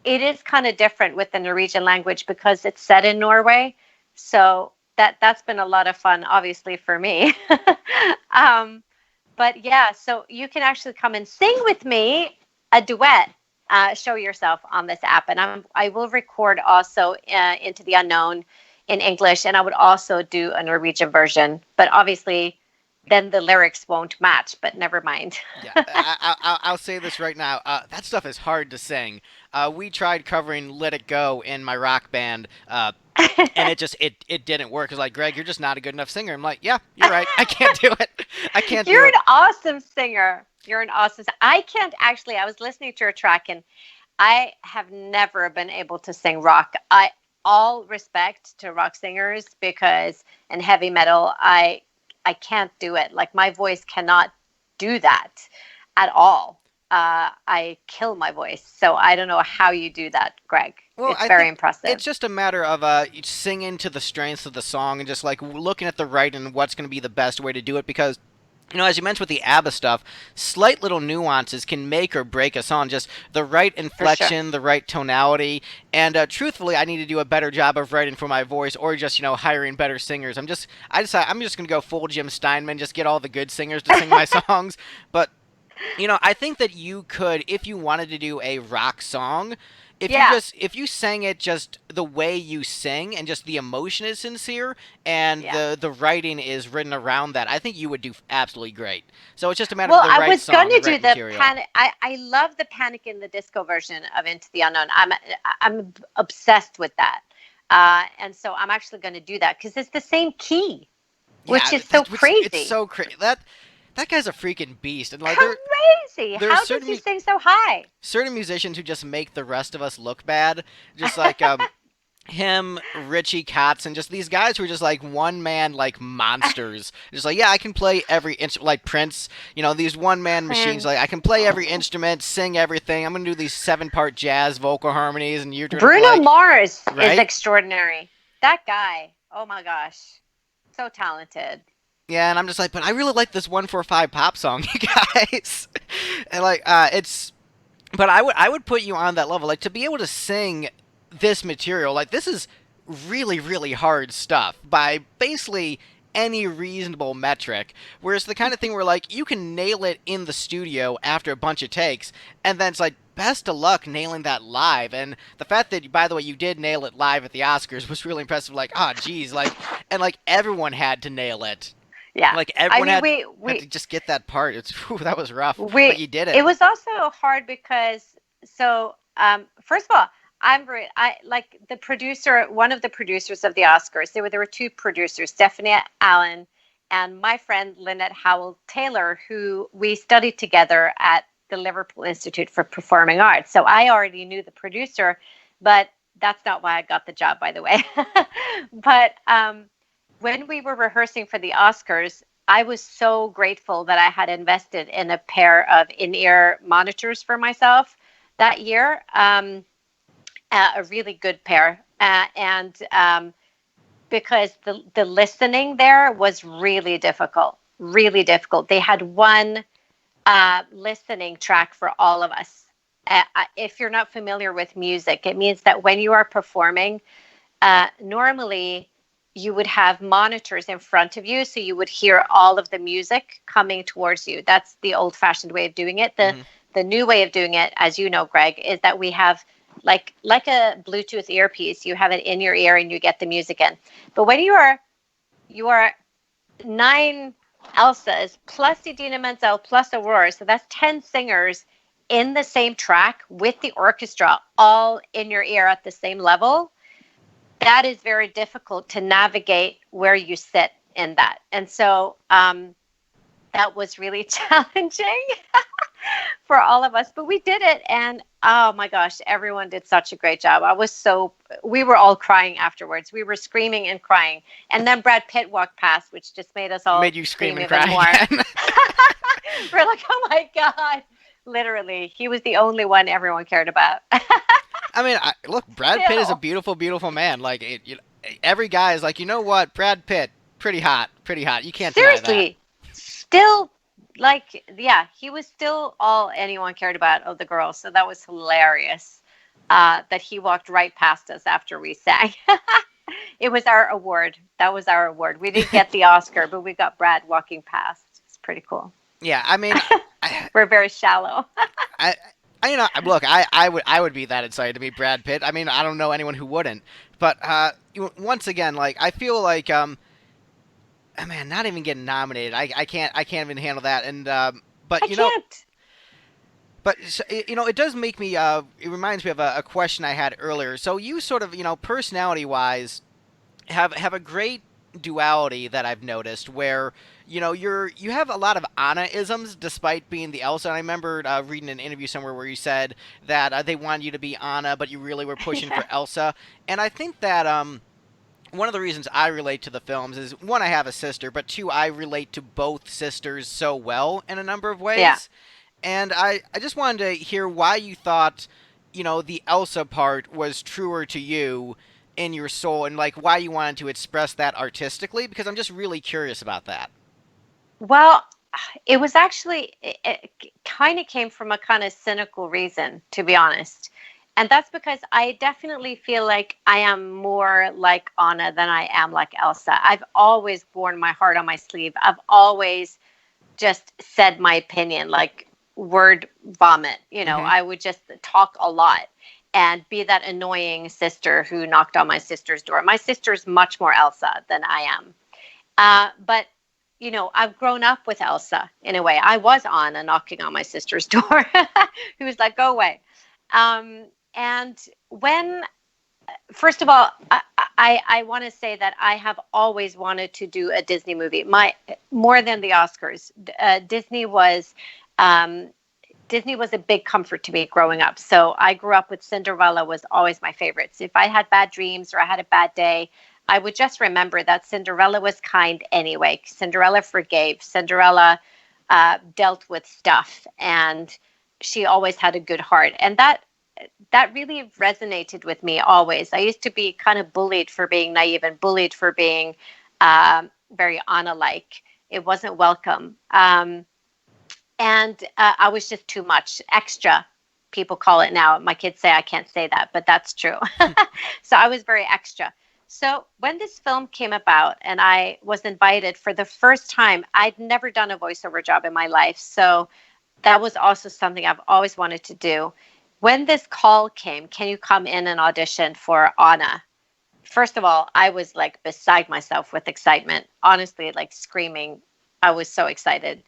[SPEAKER 2] it is kind of different with the Norwegian language because it's set in Norway. So that's been a lot of fun, obviously, for me. um, but yeah, so you can actually come and sing with me a duet. Show yourself on this app, and I will record also Into the Unknown in English, and I would also do a Norwegian version. But obviously, then the lyrics won't match. But never mind.
[SPEAKER 1] Yeah, I'll say this right now. That stuff is hard to sing. We tried covering "Let It Go" in my rock band, and it didn't work. It's like, Greg, you're just not a good enough singer. I'm like, yeah, you're right. I can't do it. I can't do
[SPEAKER 2] You're an
[SPEAKER 1] it.
[SPEAKER 2] awesome singer. You're an awesome. I can't actually. I was listening to a track, and I have never been able to sing rock. I all respect to rock singers because and heavy metal. I can't do it. Like my voice cannot do that at all. I kill my voice. So I don't know how you do that, Greg.
[SPEAKER 1] Well,
[SPEAKER 2] It's
[SPEAKER 1] I
[SPEAKER 2] very
[SPEAKER 1] think
[SPEAKER 2] impressive.
[SPEAKER 1] it's just a matter of singing to the strengths of the song and just like looking at the right and what's going to be the best way to do it because as you mentioned with the ABBA stuff, slight little nuances can make or break a song. Just the right
[SPEAKER 2] For sure.
[SPEAKER 1] inflection, the right tonality, and truthfully, I need to do a better job of writing for my voice, or just hiring better singers. I decided I'm just gonna go full Jim Steinman, just get all the good singers to sing my songs. But I think that you could, if you wanted to do a rock song,
[SPEAKER 2] Yeah.
[SPEAKER 1] if you sang it just the way you sing and just the emotion is sincere and
[SPEAKER 2] Yeah.
[SPEAKER 1] the writing is written around that, I think you would do absolutely great. So it's just a matter of
[SPEAKER 2] Well,
[SPEAKER 1] the
[SPEAKER 2] I
[SPEAKER 1] right
[SPEAKER 2] was
[SPEAKER 1] song,
[SPEAKER 2] gonna
[SPEAKER 1] the
[SPEAKER 2] do
[SPEAKER 1] right
[SPEAKER 2] the
[SPEAKER 1] material.
[SPEAKER 2] panic. I love the Panic in the Disco version of Into the Unknown. I'm obsessed with that, and so I'm actually going to do that because it's the same key, which
[SPEAKER 1] Yeah,
[SPEAKER 2] is so
[SPEAKER 1] it's
[SPEAKER 2] crazy.
[SPEAKER 1] so crazy. That guy's a freaking beast, and like
[SPEAKER 2] Crazy!
[SPEAKER 1] there are
[SPEAKER 2] How does he sing so high?
[SPEAKER 1] certain musicians who just make the rest of us look bad, just like him, Richie Katz, and just these guys who are just like one man like monsters. Just like, yeah, I can play every instrument like Prince, these one man machines, like I can play every
[SPEAKER 2] Oh.
[SPEAKER 1] instrument, sing everything. I'm gonna do these 7-part jazz vocal harmonies and you're doing
[SPEAKER 2] Bruno
[SPEAKER 1] like
[SPEAKER 2] Mars is
[SPEAKER 1] right?
[SPEAKER 2] extraordinary. That guy. Oh my gosh, so talented.
[SPEAKER 1] Yeah, and I'm just like, but I really like this 145 pop song, you guys. And like it's but I would put you on that level. Like to be able to sing this material, like this is really, really hard stuff by basically any reasonable metric. Whereas the kind of thing where like you can nail it in the studio after a bunch of takes, and then it's like best of luck nailing that live. And the fact that by the way you did nail it live at the Oscars was really impressive. Like, ah, oh, geez, like and like everyone had to nail it.
[SPEAKER 2] Yeah.
[SPEAKER 1] Like
[SPEAKER 2] I
[SPEAKER 1] everyone
[SPEAKER 2] mean,
[SPEAKER 1] had to just get that part. Whew, that was rough, but
[SPEAKER 2] we
[SPEAKER 1] you did it.
[SPEAKER 2] it was also hard because first of all, I like the producer, one of the producers of the Oscars. There were two producers, Stephanie Allen and my friend Lynette Howell Taylor, who we studied together at the Liverpool Institute for Performing Arts. So I already knew the producer, but that's not why I got the job, by the way. But when we were rehearsing for the Oscars, I was so grateful that I had invested in a pair of in-ear monitors for myself that year, a really good pair, and because the listening there was really difficult, really difficult. They had one listening track for all of us. If you're not familiar with music, it means that when you are performing, normally you would have monitors in front of you, so you would hear all of the music coming towards you. That's the old-fashioned way of doing it. The
[SPEAKER 1] Hmm.
[SPEAKER 2] the new way of doing it, as you know, Greg, is that we have like a Bluetooth earpiece. You have it in your ear and you get the music in. But when you are 9 Elsas plus Idina Menzel plus Aurora, so that's 10 singers in the same track with the orchestra all in your ear at the same level. That is very difficult to navigate where you sit in that. And so that was really challenging for all of us, but we did it. And oh my gosh, everyone did such a great job. We were all crying afterwards. We were screaming and crying. And then Brad Pitt walked past, which just made us all
[SPEAKER 1] Made you scream
[SPEAKER 2] scream
[SPEAKER 1] and
[SPEAKER 2] even
[SPEAKER 1] cry
[SPEAKER 2] more.
[SPEAKER 1] again.
[SPEAKER 2] We're like, oh my God. Literally, he was the only one everyone cared about.
[SPEAKER 1] I mean, look, Brad Pitt is a
[SPEAKER 2] Still.
[SPEAKER 1] beautiful, beautiful man. Like, every guy is like, you know what, Brad Pitt, pretty hot, pretty hot. You can't deny that.
[SPEAKER 2] Seriously, still yeah, he was still all anyone cared about of the girls. So that was hilarious. That he walked right past us after we sang. It was our award. That was our award. We didn't get the Oscar, but we got Brad walking past. It's pretty cool.
[SPEAKER 1] Yeah, I mean, I,
[SPEAKER 2] We're very shallow.
[SPEAKER 1] I, look, I would be that excited to meet Brad Pitt. I mean, I don't know anyone who wouldn't. But once again, like I feel like man, not even getting nominated. I can't even handle that. And
[SPEAKER 2] I
[SPEAKER 1] but
[SPEAKER 2] can't.
[SPEAKER 1] but it does make me. It reminds me of a question I had earlier. So you sort of, personality wise, have a great duality that I've noticed where you have a lot of Anna isms despite being the Elsa. And I remember reading an interview somewhere where you said that they wanted you to be Anna, but you really were pushing
[SPEAKER 2] Yeah.
[SPEAKER 1] for Elsa. And I think that one of the reasons I relate to the films is one, I have a sister, but two, I relate to both sisters so well in a number of
[SPEAKER 2] Yeah.
[SPEAKER 1] ways. And I just wanted to hear why you thought, the Elsa part was truer to you in your soul and like why you wanted to express that artistically, because I'm just really curious about that.
[SPEAKER 2] Well, it was actually, it kind of came from a kind of cynical reason, to be honest. And that's because I definitely feel like I am more like Anna than I am like Elsa. I've always worn my heart on my sleeve. I've always just said my opinion, like word vomit.
[SPEAKER 1] Hmm.
[SPEAKER 2] I would just talk a lot and be that annoying sister who knocked on my sister's door. My sister's much more Elsa than I am. But I've grown up with Elsa in a way. I was Anna knocking on my sister's door, who was like, "Go away." And when, first of all, I want to say that I have always wanted to do a Disney movie. More than the Oscars, um, Disney was a big comfort to me growing up. So I grew up with Cinderella was always my favorites. If I had bad dreams or I had a bad day, I would just remember that Cinderella was kind anyway. Cinderella forgave. Cinderella dealt with stuff, and she always had a good heart. And that really resonated with me always. I used to be kind of bullied for being naive and bullied for being very Anna-like. It wasn't welcome. And I was just too much extra. People call it now. My kids say I can't say that, but that's true. So I was very extra. So when this film came about and I was invited for the first time, I'd never done a voiceover job in my life. So that was also something I've always wanted to do. When this call came, can you come in and audition for Anna? First of all, I was like beside myself with excitement, honestly, like screaming. I was so excited.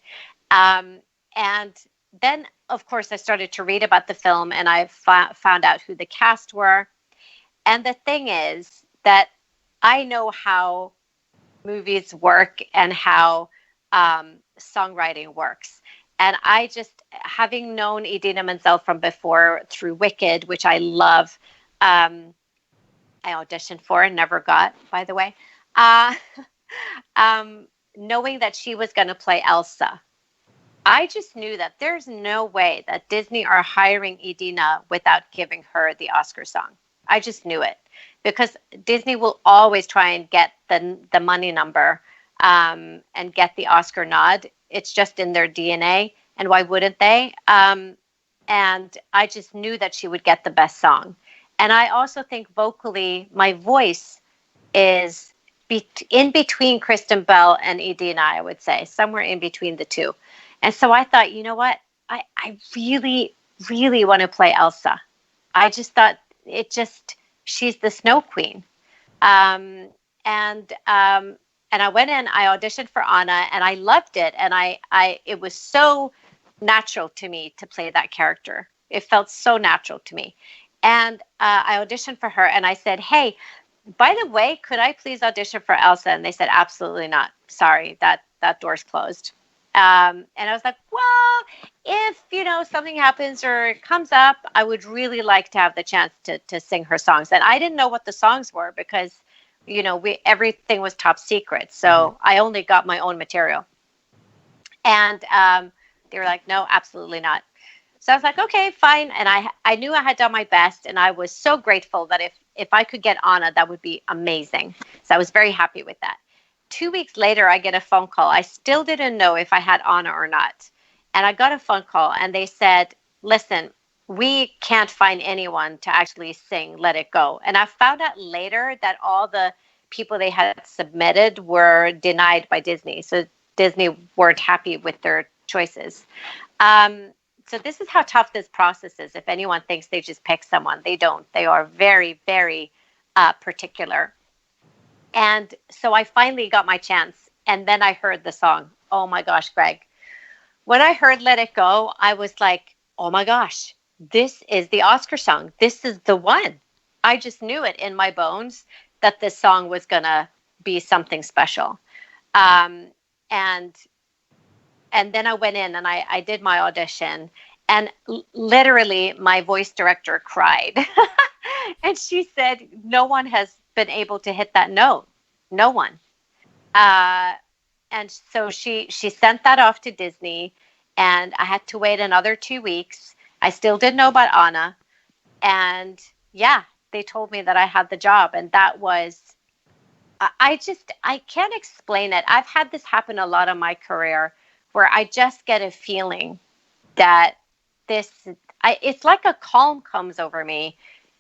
[SPEAKER 2] Um, and then, of course, I started to read about the film and I found out who the cast were. And the thing is that I know how movies work and how songwriting works. And I just, having known Idina Menzel from before through Wicked, which I love, I auditioned for and never got, by the way, uh, knowing that she was going to play Elsa. I just knew that there's no way that Disney are hiring Idina without giving her the Oscar song. I just knew it because Disney will always try and get the money number and get the Oscar nod. It's just in their DNA, and why wouldn't they? And I just knew that she would get the best song. And I also think vocally, my voice is in between Kristen Bell and Idina, I would say, somewhere in between the two. And so I thought, you know what? I really, really want to play Elsa. I just thought she's the Snow Queen. Um, and I went in, I auditioned for Anna, and I loved it. And it was so natural to me to play that character. It felt so natural to me. And I auditioned for her, and I said, "Hey, by the way, could I please audition for Elsa?" And they said, "Absolutely not. Sorry, that door's closed." And I was like, "Well, if something happens or it comes up, I would really like to have the chance to sing her songs." And I didn't know what the songs were because everything was top secret,
[SPEAKER 1] Hmm.
[SPEAKER 2] so I only got my own material. And they were like, "No, absolutely not." So I was like, "Okay, fine." And I knew I had done my best, and I was so grateful that if I could get Anna, that would be amazing. So I was very happy with that. 2 weeks later, I get a phone call. I still didn't know if I had Anna or not. And I got a phone call and they said, listen, we can't find anyone to actually sing Let It Go. And I found out later that all the people they had submitted were denied by Disney. So Disney weren't happy with their choices. Um, so this is how tough this process is. If anyone thinks they just pick someone, they don't. They are very, very particular. And so I finally got my chance. And then I heard the song. Oh my gosh, Greg. When I heard Let It Go, I was like, oh my gosh, this is the Oscar song. This is the one. I just knew it in my bones that this song was going to be something special. Um, and and then I went in and I did my audition. And literally, my voice director cried. And she said, no one has been able to hit that note. No one. Uh, and so she sent that off to Disney, and I had to wait another 2 weeks. I still didn't know about Anna, and yeah, they told me that I had the job, and that was I can't explain it. I've had this happen a lot in my career where I just get a feeling that it's like a calm comes over me,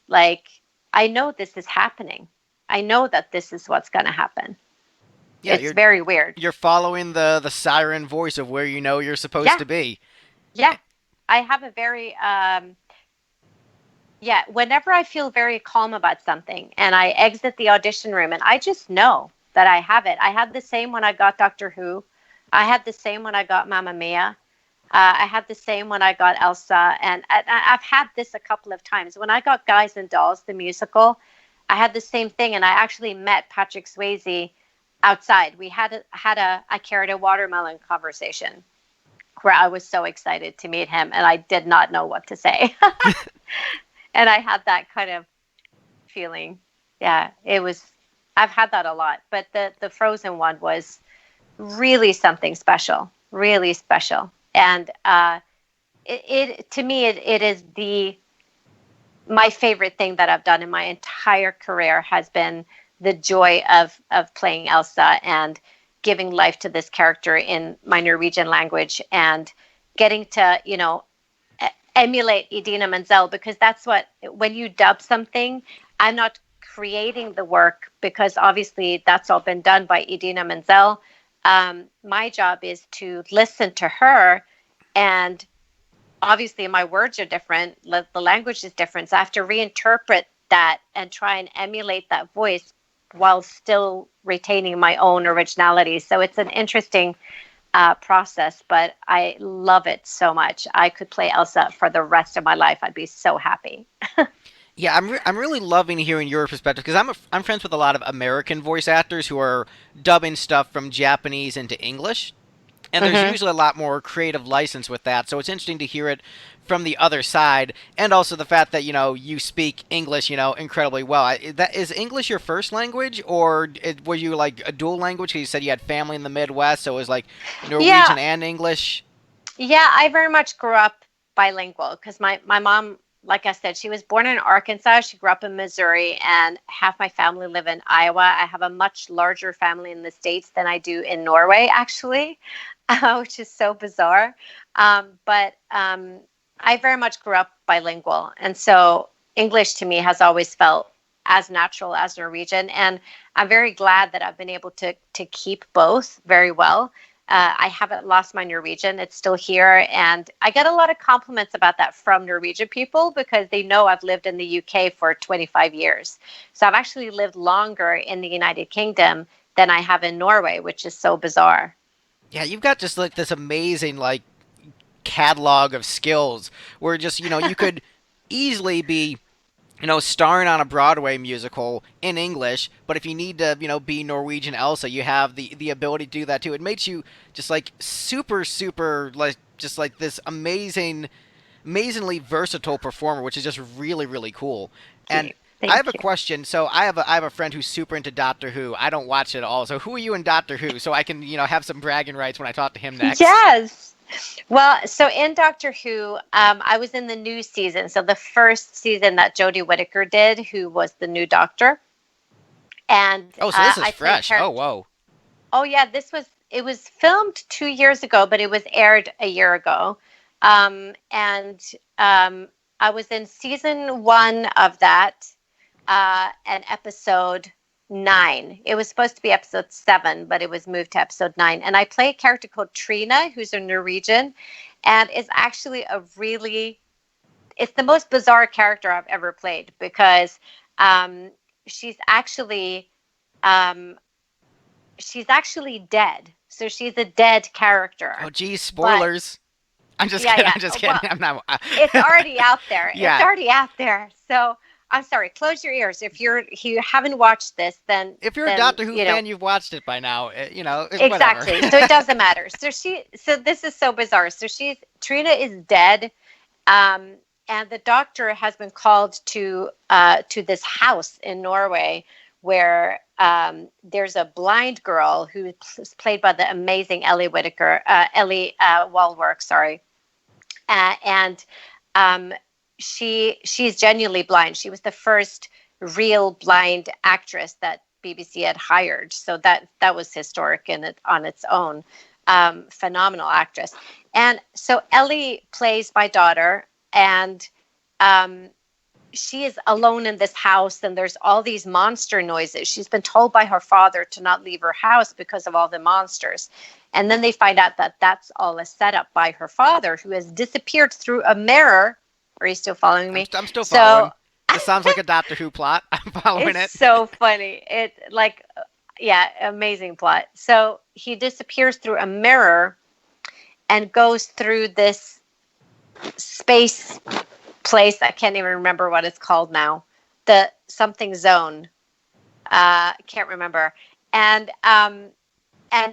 [SPEAKER 2] like I know this is happening. I know that this is what's going to happen.
[SPEAKER 1] Yeah,
[SPEAKER 2] It's very weird.
[SPEAKER 1] you're following the siren voice of where you know you're supposed
[SPEAKER 2] Yeah,
[SPEAKER 1] to be.
[SPEAKER 2] yeah. I have a very yeah. Whenever I feel very calm about something, and I exit the audition room, and I just know that I have it. I had the same when I got Doctor Who. I had the same when I got Mamma Mia. I had the same when I got Elsa, and I've had this a couple of times. When I got Guys and Dolls, the musical, I had the same thing, and I actually met Patrick Swayze outside. We had a I carried a watermelon conversation where I was so excited to meet him, and I did not know what to say. And I had that kind of feeling. Yeah, it was. I've had that a lot, but the Frozen one was really something special, really special. And it to me it is the my favorite thing that I've done in my entire career has been the joy of playing Elsa and giving life to this character in my Norwegian language and getting to emulate Idina Menzel, because that's what, when you dub something, I'm not creating the work because obviously that's all been done by Idina Menzel. My job is to listen to her, and obviously my words are different, the language is different, so I have to reinterpret that and try and emulate that voice while still retaining my own originality. So it's an interesting process, but I love it so much. I could play Elsa for the rest of my life. I'd be so happy.
[SPEAKER 1] Yeah, I'm really loving hearing your perspective because I'm friends with a lot of American voice actors who are dubbing stuff from Japanese into English, and there's
[SPEAKER 2] Mm-hmm.
[SPEAKER 1] usually a lot more creative license with that. So it's interesting to hear it from the other side, and also the fact that you speak English incredibly well. That is English your first language, or were you like a dual language? 'Cause you said you had family in the Midwest, so it was like
[SPEAKER 2] Yeah,
[SPEAKER 1] Norwegian and English.
[SPEAKER 2] yeah. I very much grew up bilingual because my mom, like I said, she was born in Arkansas. She grew up in Missouri, and half my family live in Iowa. I have a much larger family in the States than I do in Norway, actually, which is so bizarre. But I very much grew up bilingual. And so English to me has always felt as natural as Norwegian. And I'm very glad that I've been able to keep both very well. I haven't lost my Norwegian. It's still here. And I get a lot of compliments about that from Norwegian people because they know I've lived in the UK for 25 years. So I've actually lived longer in the United Kingdom than I have in Norway, which is so bizarre.
[SPEAKER 1] Yeah, you've got just like this amazing like catalog of skills where just you could easily be starring on a Broadway musical in English, but if you need to, be Norwegian Elsa, you have the ability to do that too. It makes you just like super super like just like this amazingly versatile performer, which is just really really cool.
[SPEAKER 2] Thank
[SPEAKER 1] And
[SPEAKER 2] you.
[SPEAKER 1] I have
[SPEAKER 2] Thank
[SPEAKER 1] a
[SPEAKER 2] you.
[SPEAKER 1] question. So I have a friend who's super into Doctor Who. I don't watch it at all. So who are you in Doctor Who? So I can have some bragging rights when I talk to him next.
[SPEAKER 2] Yes. Well, so in Doctor Who, I was in the new season. So the first season that Jodie Whittaker did, who was the new Doctor. And
[SPEAKER 1] Oh, so this is
[SPEAKER 2] I played
[SPEAKER 1] fresh.
[SPEAKER 2] her.
[SPEAKER 1] Oh, whoa.
[SPEAKER 2] Oh yeah, it was filmed 2 years ago, but it was aired a year ago. And I was in season one of that, and episode nine. It was supposed to be episode seven, but it was moved to episode nine. And I play a character called Trina, who's a Norwegian, and is actually it's the most bizarre character I've ever played because um, she's actually um, she's actually dead. So she's a dead character.
[SPEAKER 1] Oh, geez,
[SPEAKER 2] But
[SPEAKER 1] spoilers. I'm just
[SPEAKER 2] yeah,
[SPEAKER 1] kidding.
[SPEAKER 2] yeah.
[SPEAKER 1] I'm just kidding.
[SPEAKER 2] Well,
[SPEAKER 1] I'm not.
[SPEAKER 2] it's already out there. It's
[SPEAKER 1] Yeah.
[SPEAKER 2] already out there. So I'm sorry. Close your ears. If you haven't watched this,
[SPEAKER 1] If you're a
[SPEAKER 2] then
[SPEAKER 1] Doctor Who
[SPEAKER 2] you know
[SPEAKER 1] fan, you've watched it by now. Whatever.
[SPEAKER 2] exactly. So it doesn't matter. So this is so bizarre. So Trina is dead. Um, and the doctor has been called to this house in Norway where there's a blind girl who is played by the amazing Ellie Walwork, sorry, and she's genuinely blind. She was the first real blind actress that BBC had hired, so that was historic on its own. Phenomenal actress, and so Ellie plays my daughter, and she is alone in this house, and there's all these monster noises. She's been told by her father to not leave her house because of all the monsters. And then they find out that that's all a setup by her father, who has disappeared through a mirror. Are you still following me?
[SPEAKER 1] I'm still following. This sounds like a Doctor Who plot. I'm following
[SPEAKER 2] It's
[SPEAKER 1] it.
[SPEAKER 2] so funny. Yeah, amazing plot. So he disappears through a mirror and goes through this space place. I can't even remember what it's called now. The something zone. Can't remember. And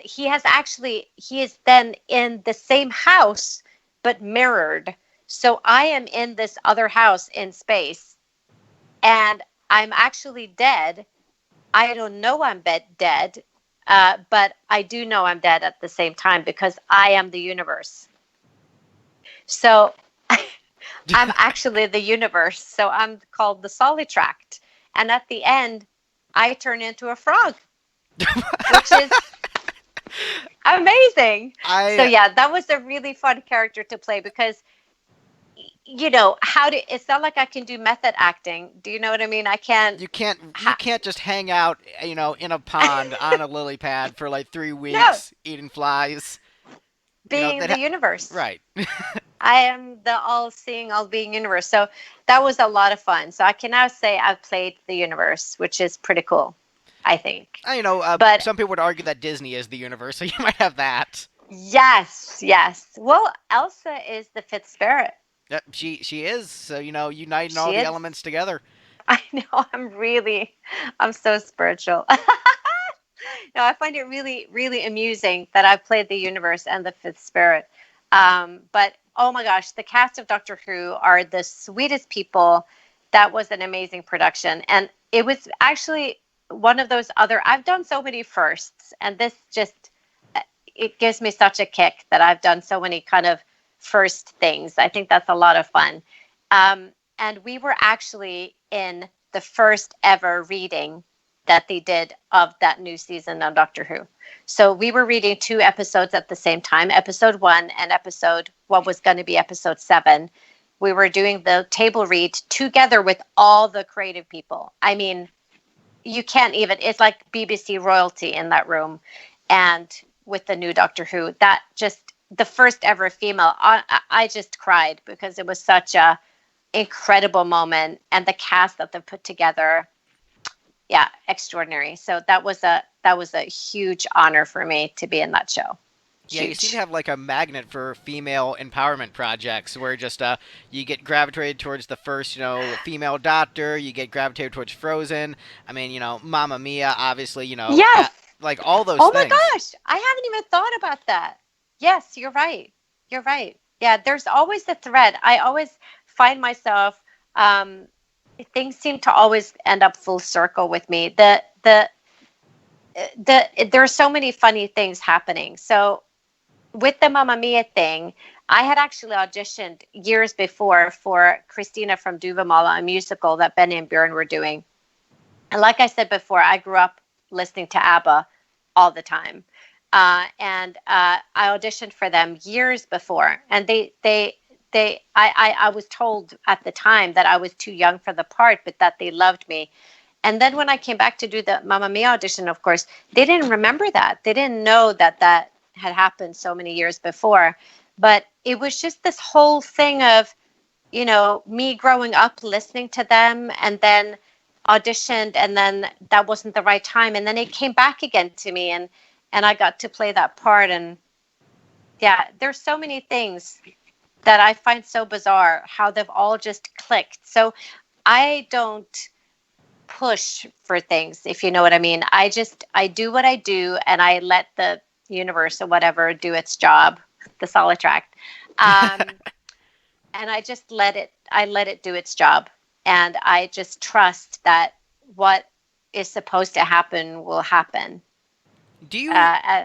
[SPEAKER 2] he is then in the same house but mirrored. So I am in this other house in space, and I'm actually dead. I don't know I'm dead, but I do know I'm dead at the same time because I am the universe. So I'm actually the universe. So I'm called the Solitract. And at the end, I turn into a frog, which is amazing. So
[SPEAKER 1] I
[SPEAKER 2] yeah, that was a really fun character to play because it's not like I can do method acting. Do you know what I mean? I can't
[SPEAKER 1] you can't just hang out, in a pond on a lily pad for like 3
[SPEAKER 2] no,
[SPEAKER 1] weeks eating flies.
[SPEAKER 2] being the universe.
[SPEAKER 1] Right.
[SPEAKER 2] I am the all-seeing, all-being universe. So that was a lot of fun. So I can now say I've played the universe, which is pretty cool, I think. But
[SPEAKER 1] Some people would argue that Disney is the universe, so you might have that.
[SPEAKER 2] yes, yes. Well, Elsa is the fifth spirit.
[SPEAKER 1] She is, so uniting all
[SPEAKER 2] She
[SPEAKER 1] the
[SPEAKER 2] is.
[SPEAKER 1] elements together.
[SPEAKER 2] I know. I'm so spiritual. No, I find it really, really amusing that I've played the universe and the fifth spirit. But oh my gosh, the cast of Doctor Who are the sweetest people. That was an amazing production. And it was actually one of those I've done so many firsts, and this just, it gives me such a kick that I've done so many kind of first things. I think that's a lot of fun. And we were actually in the first ever reading that they did of that new season on Doctor Who. So we were reading 2 episodes at the same time, episode 1 and what was going to be episode 7. We were doing the table read together with all the creative people. I mean, you can't even, it's like BBC royalty in that room. And with the new Doctor Who, that just, the first ever female, I just cried because it was such a incredible moment, and the cast that they've put together, yeah, extraordinary. So that was a huge honor for me to be in that show.
[SPEAKER 1] Yeah, you
[SPEAKER 2] Huge.
[SPEAKER 1] seem to have like a magnet for female empowerment projects where just you get gravitated towards the first, female doctor, you get gravitated towards Frozen. I mean, Mamma Mia, obviously,
[SPEAKER 2] Yes.
[SPEAKER 1] like all those
[SPEAKER 2] Oh
[SPEAKER 1] things.
[SPEAKER 2] my gosh, I haven't even thought about that. Yes, you're right. You're right. Yeah, there's always a thread. I always find myself, things seem to always end up full circle with me. There are so many funny things happening. So with the Mamma Mia thing, I had actually auditioned years before for Christina from Duvemåla, a musical that Benny and Björn were doing. And like I said before, I grew up listening to ABBA all the time. I auditioned for them years before, and I was told at the time that I was too young for the part, but that they loved me. And then when I came back to do the Mamma Mia audition, of course, they didn't remember that. They didn't know that that had happened so many years before. But it was just this whole thing of, me growing up listening to them, and then auditioned, and then that wasn't the right time. And then it came back again to me, and I got to play that part. And yeah, there's so many things that I find so bizarre how they've all just clicked. So I don't push for things, if you know what I mean. I do what I do, and I let the universe or whatever do its job, the solid track. And I let it do its job. And I just trust that what is supposed to happen will happen.
[SPEAKER 1] Do you?
[SPEAKER 2] Uh, uh,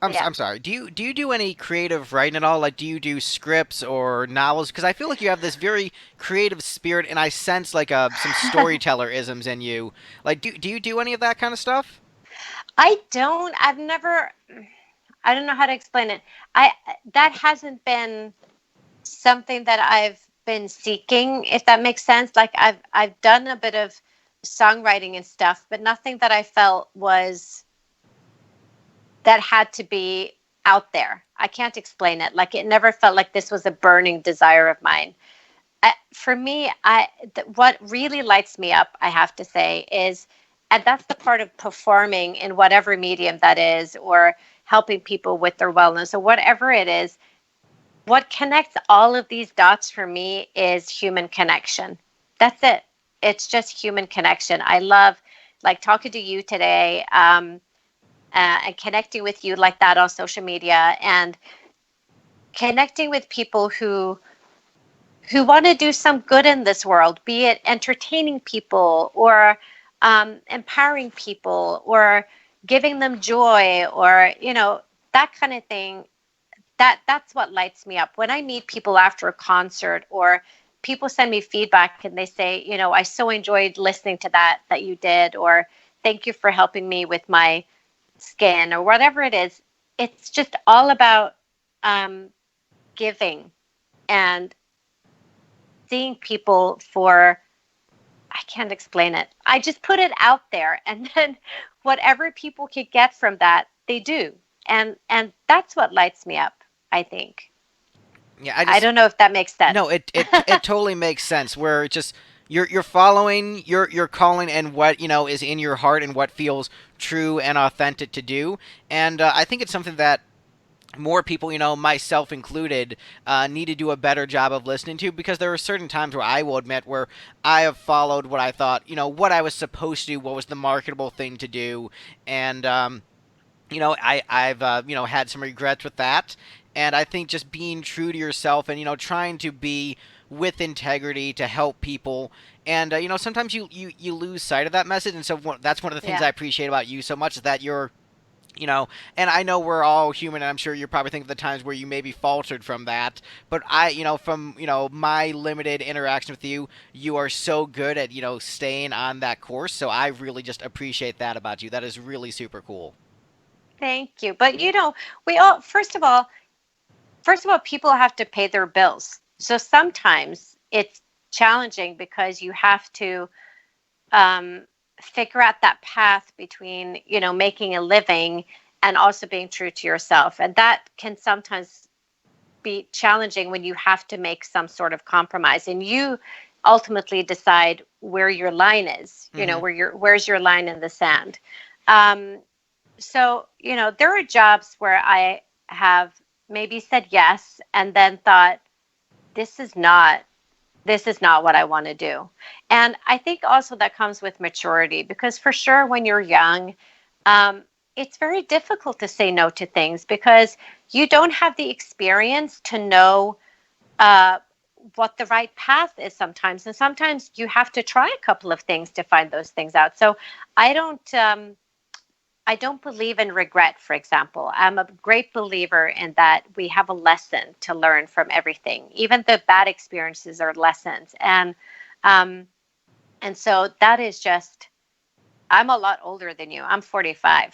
[SPEAKER 2] yeah.
[SPEAKER 1] I'm sorry. Do you do any creative writing at all? Like, do you do scripts or novels? Because I feel like you have this very creative spirit, and I sense like some storyteller isms in you. Like, do you do any of that kind of stuff?
[SPEAKER 2] I've never, I don't know how to explain it. I, that hasn't been something that I've been seeking, if that makes sense. Like I've done a bit of songwriting and stuff, but nothing that I felt was that had to be out there. I can't explain it. Like it never felt like this was a burning desire of mine. For me, what really lights me up, I have to say, is, and that's the part of performing in whatever medium that is, or helping people with their wellness or whatever it is. What connects all of these dots for me is human connection. That's it. It's just human connection. I love like talking to you today, and connecting with you like that on social media, and connecting with people who want to do some good in this world, be it entertaining people, or empowering people, or giving them joy, or that kind of thing. That's what lights me up when I meet people after a concert, or people send me feedback and they say, I so enjoyed listening to that you did, or thank you for helping me with my skin, or whatever it is. It's just all about um, giving, and seeing people for, I can't explain it. I just put it out there, and then whatever people could get from that, they do. And that's what lights me up, I think.
[SPEAKER 1] Yeah, I
[SPEAKER 2] I
[SPEAKER 1] just
[SPEAKER 2] don't know if that makes
[SPEAKER 1] no.
[SPEAKER 2] sense.
[SPEAKER 1] It totally makes sense. Where it's just you're following your calling and what is in your heart and what feels true and authentic to do. And I think it's something that more people, myself included, need to do a better job of listening to, because there are certain times where I will admit where I have followed what I thought, what I was supposed to do, what was the marketable thing to do, and I've had some regrets with that, and I think just being true to yourself and trying to be with integrity to help people. And sometimes you lose sight of that message, and so that's one of the things
[SPEAKER 2] Yeah.
[SPEAKER 1] I appreciate about you so much, is that you're and I know we're all human, and I'm sure you're probably thinking of the times where you maybe faltered from that. But from my limited interaction with you, you are so good at staying on that course. So I really just appreciate that about you. That is really super cool.
[SPEAKER 2] Thank you. But we all, first of all, people have to pay their bills. So sometimes it's challenging because you have to um, figure out that path between, making a living and also being true to yourself. And that can sometimes be challenging when you have to make some sort of compromise, and you ultimately decide where your line is,
[SPEAKER 1] Hmm.
[SPEAKER 2] where's your line in the sand. Um, so, there are jobs where I have maybe said yes and then thought, this is not this is not what I want to do. And I think also that comes with maturity, because for sure when you're young, um, it's very difficult to say no to things because you don't have the experience to know uh, what the right path is sometimes. And sometimes you have to try a couple of things to find those things out. So I don't. I don't believe in regret, for example. I'm a great believer in that we have a lesson to learn from everything. Even the bad experiences are lessons. Um, and so that is just I'm a lot older than you. I'm 45.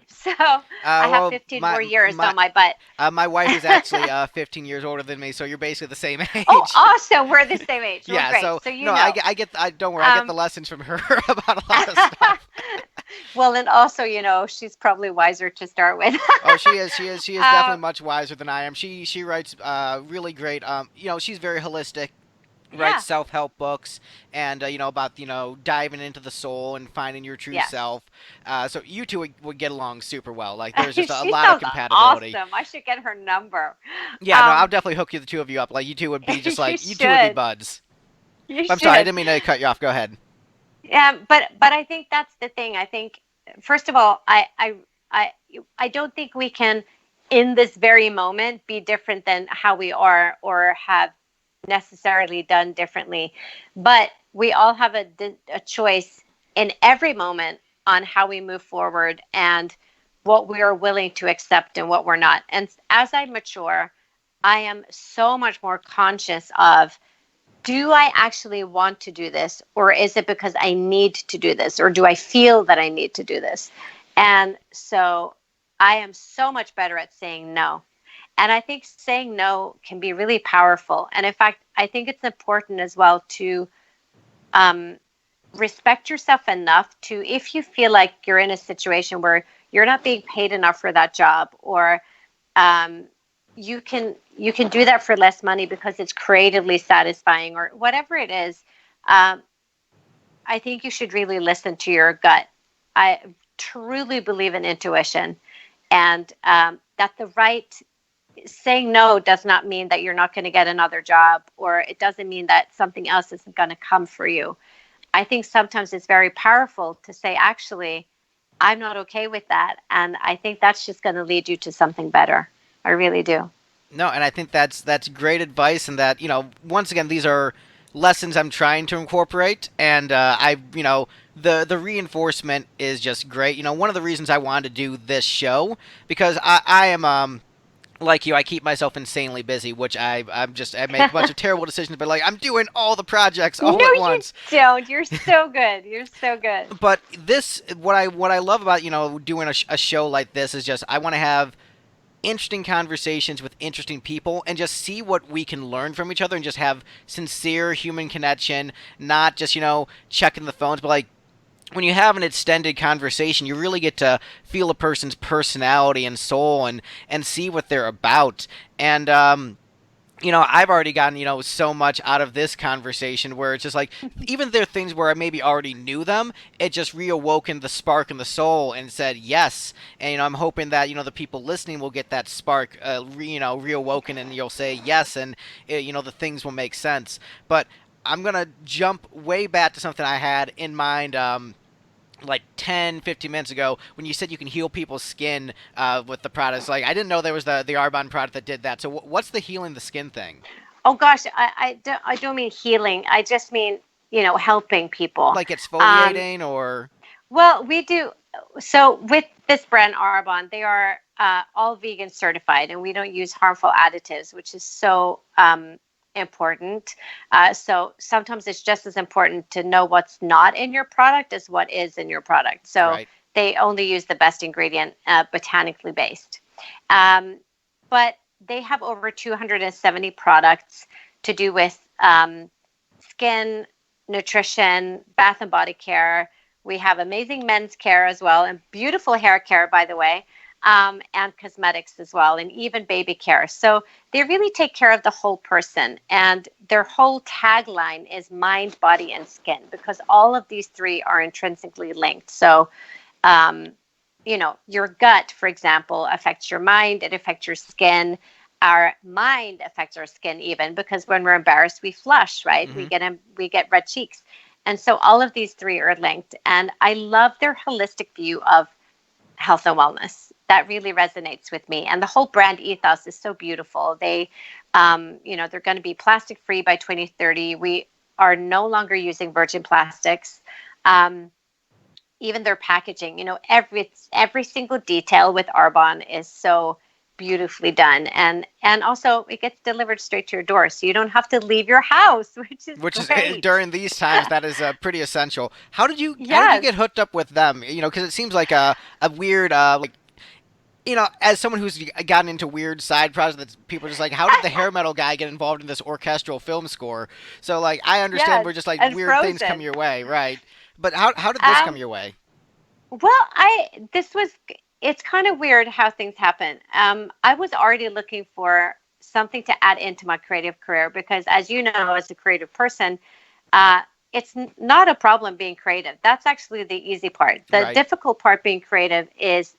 [SPEAKER 2] So I have
[SPEAKER 1] Well,
[SPEAKER 2] 15 more years on my butt.
[SPEAKER 1] my wife is actually 15 years older than me, so you're basically the same
[SPEAKER 2] Oh,
[SPEAKER 1] age.
[SPEAKER 2] awesome. We're the same age. Well,
[SPEAKER 1] Yeah,
[SPEAKER 2] great.
[SPEAKER 1] so
[SPEAKER 2] So you
[SPEAKER 1] no,
[SPEAKER 2] know.
[SPEAKER 1] I don't worry, I get the
[SPEAKER 2] Um,
[SPEAKER 1] lessons from her about a lot of stuff.
[SPEAKER 2] well, and also, she's probably wiser to start with.
[SPEAKER 1] Oh, she is
[SPEAKER 2] um,
[SPEAKER 1] definitely much wiser than I am. She writes really great. She's very holistic. Writes
[SPEAKER 2] yeah,
[SPEAKER 1] self-help books and about diving into the soul and finding your true
[SPEAKER 2] yes.
[SPEAKER 1] self. So you two would get along super well. Like there's just a
[SPEAKER 2] She
[SPEAKER 1] lot of
[SPEAKER 2] sounds
[SPEAKER 1] compatibility.
[SPEAKER 2] awesome. I should get her number.
[SPEAKER 1] Yeah, no, I'll
[SPEAKER 2] Um,
[SPEAKER 1] definitely hook you the two of you up. Like you two would be just
[SPEAKER 2] you
[SPEAKER 1] like you two would be
[SPEAKER 2] should.
[SPEAKER 1] buds.
[SPEAKER 2] You
[SPEAKER 1] I'm sorry, I
[SPEAKER 2] should.
[SPEAKER 1] didn't mean to cut you off. Go ahead.
[SPEAKER 2] But I think that's the thing. I think first of all, I I don't think we can in this very moment be different than how we are or have necessarily done differently. But we all have a choice in every moment on how we move forward and what we are willing to accept and what we're not. And as I mature, I am so much more conscious of, do I actually want to do this? Or is it because I need to do this? Or do I feel that I need to do this? And so I am so much better at saying no. And I think saying no can be really powerful. And in fact, I think it's important as well to um, respect yourself enough to, if you feel like you're in a situation where you're not being paid enough for that job, or um, you can do that for less money because it's creatively satisfying or whatever it is. um, I think you should really listen to your gut. I truly believe in intuition, and that the right saying no does not mean that you're not going to get another job, or it doesn't mean that something else isn't going to come for you. I think sometimes it's very powerful to say, actually, I'm not okay with that, and I think that's just going to lead you to something better. I really do.
[SPEAKER 1] No, and I think that's great advice, and that once again these are lessons I'm trying to incorporate, and the reinforcement is just great. One of the reasons I wanted to do this show because I am like you, I keep myself insanely busy, which I make a bunch of terrible decisions, but like I'm doing all the projects
[SPEAKER 2] No,
[SPEAKER 1] all at
[SPEAKER 2] you
[SPEAKER 1] once.
[SPEAKER 2] don't. You're so good. You're so good.
[SPEAKER 1] But this, what I love about doing a show like this is just I want to have interesting conversations with interesting people and just see what we can learn from each other and just have sincere human connection, not just checking the phones, but like when you have an extended conversation, you really get to feel a person's personality and soul and see what they're about. And I've already gotten, so much out of this conversation where it's just like, even there are things where I maybe already knew them, it just reawoken the spark in the soul and said yes. And, I'm hoping that, the people listening will get that spark, reawoken and you'll say yes and, the things will make sense. But I'm going to jump way back to something I had in mind, like 10, 15 minutes ago when you said you can heal people's skin with the products. Like I didn't know there was the Arbonne product that did that. So what's the healing the skin thing?
[SPEAKER 2] Oh gosh, I don't mean healing. I just mean, helping people.
[SPEAKER 1] Like
[SPEAKER 2] Um,
[SPEAKER 1] exfoliating or
[SPEAKER 2] well, we do. So with this brand Arbonne, they are all vegan certified, and we don't use harmful additives, which is so important. So sometimes it's just as important to know what's not in your product as what is in your product. So
[SPEAKER 1] right?
[SPEAKER 2] they only use the best ingredient, botanically based. Um, but they have over 270 products to do with skin, nutrition, bath and body care. We have amazing men's care as well, and beautiful hair care, by the way, and cosmetics as well, and even baby care. So they really take care of the whole person. And their whole tagline is mind, body, and skin, because all of these three are intrinsically linked. So, um, your gut, for example, affects your mind, it affects your skin. Our mind affects our skin even, because when we're embarrassed, we flush, right?
[SPEAKER 1] Mm-hmm.
[SPEAKER 2] We get red cheeks. And so all of these three are linked. And I love their holistic view of health and wellness. That really resonates with me. And the whole brand ethos is so beautiful. They're going to be plastic free by 2030. We are no longer using virgin plastics. Um, Even their packaging, every single detail with Arbonne is so beautifully done, and also it gets delivered straight to your door, so you don't have to leave your house, which is
[SPEAKER 1] Which is
[SPEAKER 2] great.
[SPEAKER 1] during these times that is pretty essential. How did you
[SPEAKER 2] Yes,
[SPEAKER 1] get hooked up with them? You know, because it seems like a weird like you know, as someone who's gotten into weird side projects, that people are just like, how did the hair metal guy get involved in this orchestral film score? So like, I understand
[SPEAKER 2] yes,
[SPEAKER 1] where just like
[SPEAKER 2] and
[SPEAKER 1] weird things come
[SPEAKER 2] Frozen.
[SPEAKER 1] your way, right? But how did this come
[SPEAKER 2] Um,
[SPEAKER 1] your way?
[SPEAKER 2] well, this was it's kind of weird how things happen. I was already looking for something to add into my creative career because, as you know, as a creative person, uh, it's not a problem being creative. That's actually the easy part. The
[SPEAKER 1] Right,
[SPEAKER 2] difficult part being creative is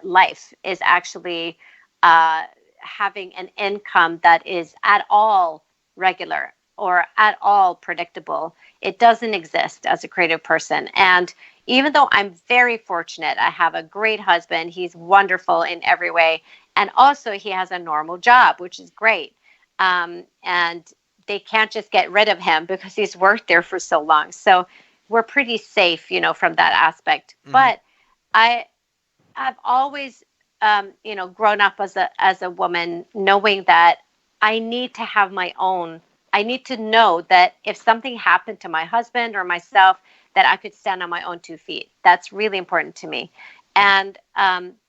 [SPEAKER 2] life, is actually uh, having an income that is at all regular or at all predictable. It doesn't exist as a creative person. And even though I'm very fortunate, I have a great husband, he's wonderful in every way. And also, he has a normal job, which is great. And they can't just get rid of him because he's worked there for so long. So we're pretty safe, from that aspect.
[SPEAKER 1] hmm
[SPEAKER 2] But I I've always, grown up as a woman, knowing that I need to have my own. I need to know that if something happened to my husband or myself, that I could stand on my own 2 feet. That's really important to me. And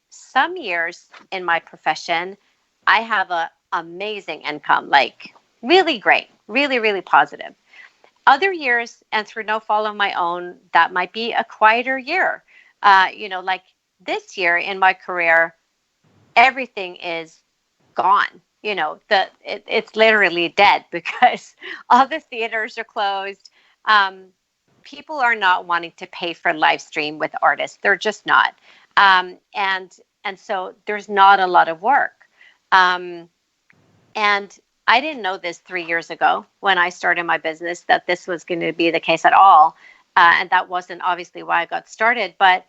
[SPEAKER 2] some years in my profession, I have a amazing income, like really great, really, really positive. Other years, and through no fault of my own, that might be a quieter year. Like this year in my career, everything is gone. It's literally dead because all the theaters are closed. Um, People are not wanting to pay for live stream with artists. They're just not. And so there's not a lot of work. Um, and I didn't know this 3 years ago when I started my business that this was going to be the case at all. And that wasn't obviously why I got started. But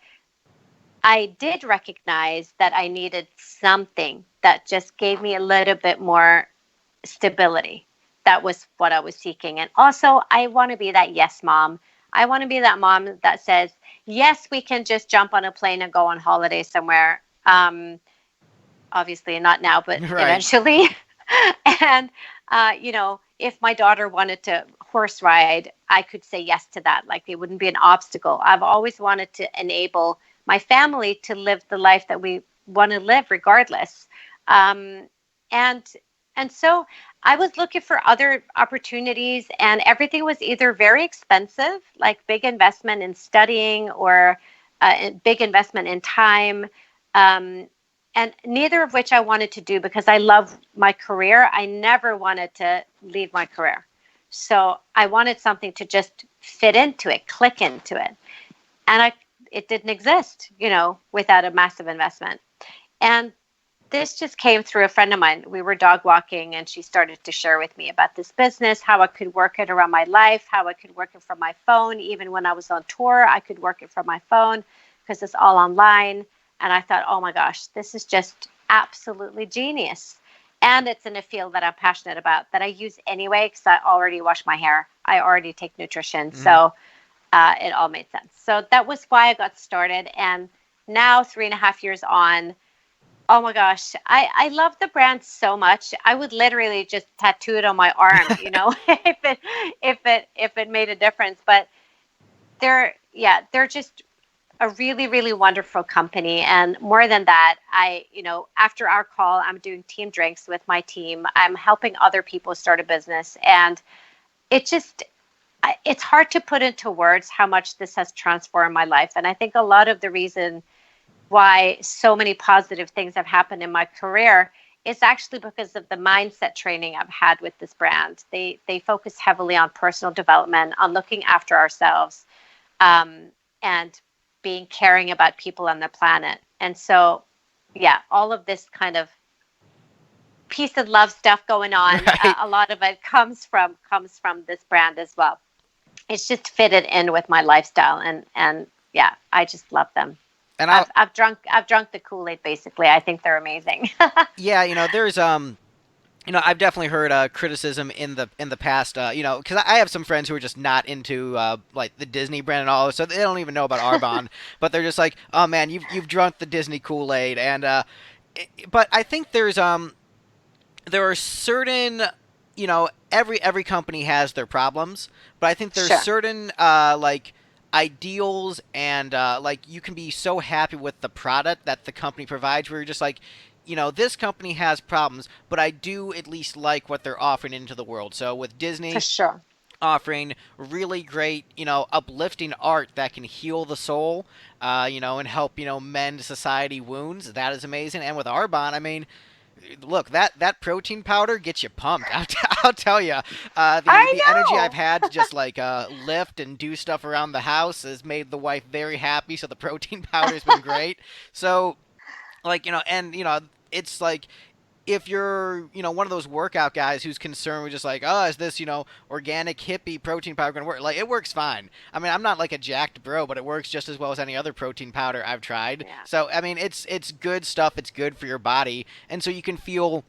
[SPEAKER 2] I did recognize that I needed something that just gave me a little bit more stability. That was what I was seeking. And also, I want to be that yes mom. I want to be that mom that says, yes, we can just jump on a plane and go on holiday somewhere. Obviously, not now, but
[SPEAKER 1] right.
[SPEAKER 2] eventually. And, if my daughter wanted to horse ride, I could say yes to that. Like it wouldn't be an obstacle. I've always wanted to enable my family to live the life that we want to live regardless. Um, and and so I was looking for other opportunities, and everything was either very expensive, like big investment in studying, or a big investment in time. Um, and neither of which I wanted to do because I love my career. I never wanted to leave my career. So I wanted something to just fit into it, click into it. And it didn't exist, without a massive investment. And this just came through a friend of mine. We were dog walking and she started to share with me about this business, how I could work it around my life, how I could work it from my phone. Even when I was on tour, I could work it from my phone because it's all online. And I thought, oh my gosh, this is just absolutely genius. And it's in a field that I'm passionate about that I use anyway because I already wash my hair. I already take nutrition.
[SPEAKER 1] hmm
[SPEAKER 2] So it all made sense. So that was why I got started. And now, 3.5 years on, oh my gosh, I love the brand so much. I would literally just tattoo it on my arm, if it made a difference. But they're just a really, really wonderful company. And more than that, after our call, I'm doing team drinks with my team. I'm helping other people start a business. And it just, it's hard to put into words how much this has transformed my life. And I think a lot of the reason why so many positive things have happened in my career is actually because of the mindset training I've had with this brand. They focus heavily on personal development, on looking after ourselves, and being caring about people on the planet. And so, yeah, all of this kind of peace and love stuff going on,
[SPEAKER 1] Right.
[SPEAKER 2] a lot of it comes from this brand as well. It's just fitted in with my lifestyle, and yeah, I just love them.
[SPEAKER 1] And I'll
[SPEAKER 2] I've drunk the Kool-Aid basically. I think they're amazing.
[SPEAKER 1] yeah, you know, there's you know, I've definitely heard criticism in the past. You know, because I have some friends who are just not into like the Disney brand and all, so they don't even know about Arbonne. But they're just like, oh man, you've drunk the Disney Kool Aid, and but I think there are certain, every company has their problems, but I think there's
[SPEAKER 2] Sure.
[SPEAKER 1] certain like ideals and like you can be so happy with the product that the company provides where you're just like, this company has problems, but I do at least like what they're offering into the world. So with
[SPEAKER 2] For
[SPEAKER 1] Disney
[SPEAKER 2] sure.
[SPEAKER 1] offering really great, uplifting art that can heal the soul, and help, mend society wounds. That is amazing. And with Arbonne, I mean, look, that protein powder gets you pumped. I'll tell you, the
[SPEAKER 2] I
[SPEAKER 1] the energy I've
[SPEAKER 2] know.
[SPEAKER 1] had to just like lift and do stuff around the house has made the wife very happy. So the protein powder's been great. So like, and it's like if you're, one of those workout guys who's concerned with just like, oh, is this, organic hippie protein powder going to work? Like, it works fine. I mean, I'm not like a jacked bro, but it works just as well as any other protein powder I've tried.
[SPEAKER 2] Yeah.
[SPEAKER 1] So, I mean, it's good stuff. It's good for your body, and so you can feel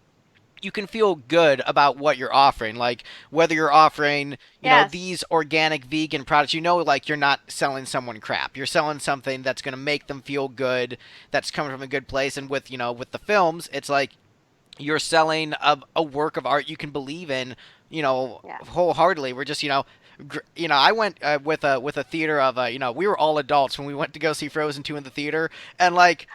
[SPEAKER 1] good about what you're offering. Like whether you're offering,
[SPEAKER 2] Yes.
[SPEAKER 1] these organic vegan products, like you're not selling someone crap. You're selling something that's going to make them feel good, that's coming from a good place. And with the films, it's like you're selling a work of art you can believe in,
[SPEAKER 2] Yeah.
[SPEAKER 1] wholeheartedly. We're just, I went with a theater of, we were all adults when we went to go see Frozen 2 in the theater, and like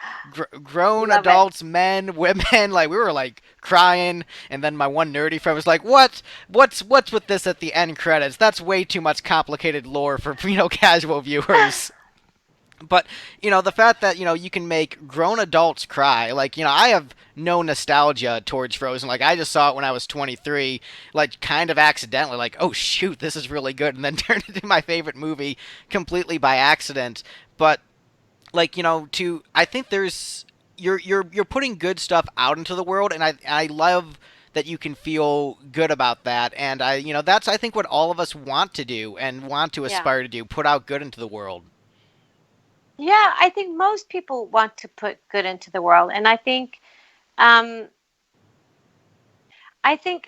[SPEAKER 1] grown
[SPEAKER 2] Love it.
[SPEAKER 1] adults, men, women, like we were like crying, and then my one nerdy friend was like, what's with this at the end credits? That's way too much complicated lore for casual viewers. But the fact that you can make grown adults cry, like I have no nostalgia towards Frozen. Like I just saw it when I was 23, like kind of accidentally, like oh shoot, this is really good, and then turned into my favorite movie completely by accident. But like to I think there's you're putting good stuff out into the world, and I love that you can feel good about that, and that's I think what all of us want to do and want to
[SPEAKER 2] Yeah.
[SPEAKER 1] aspire to do, put out good into the world.
[SPEAKER 2] Yeah, I think most people want to put good into the world, and um, one thing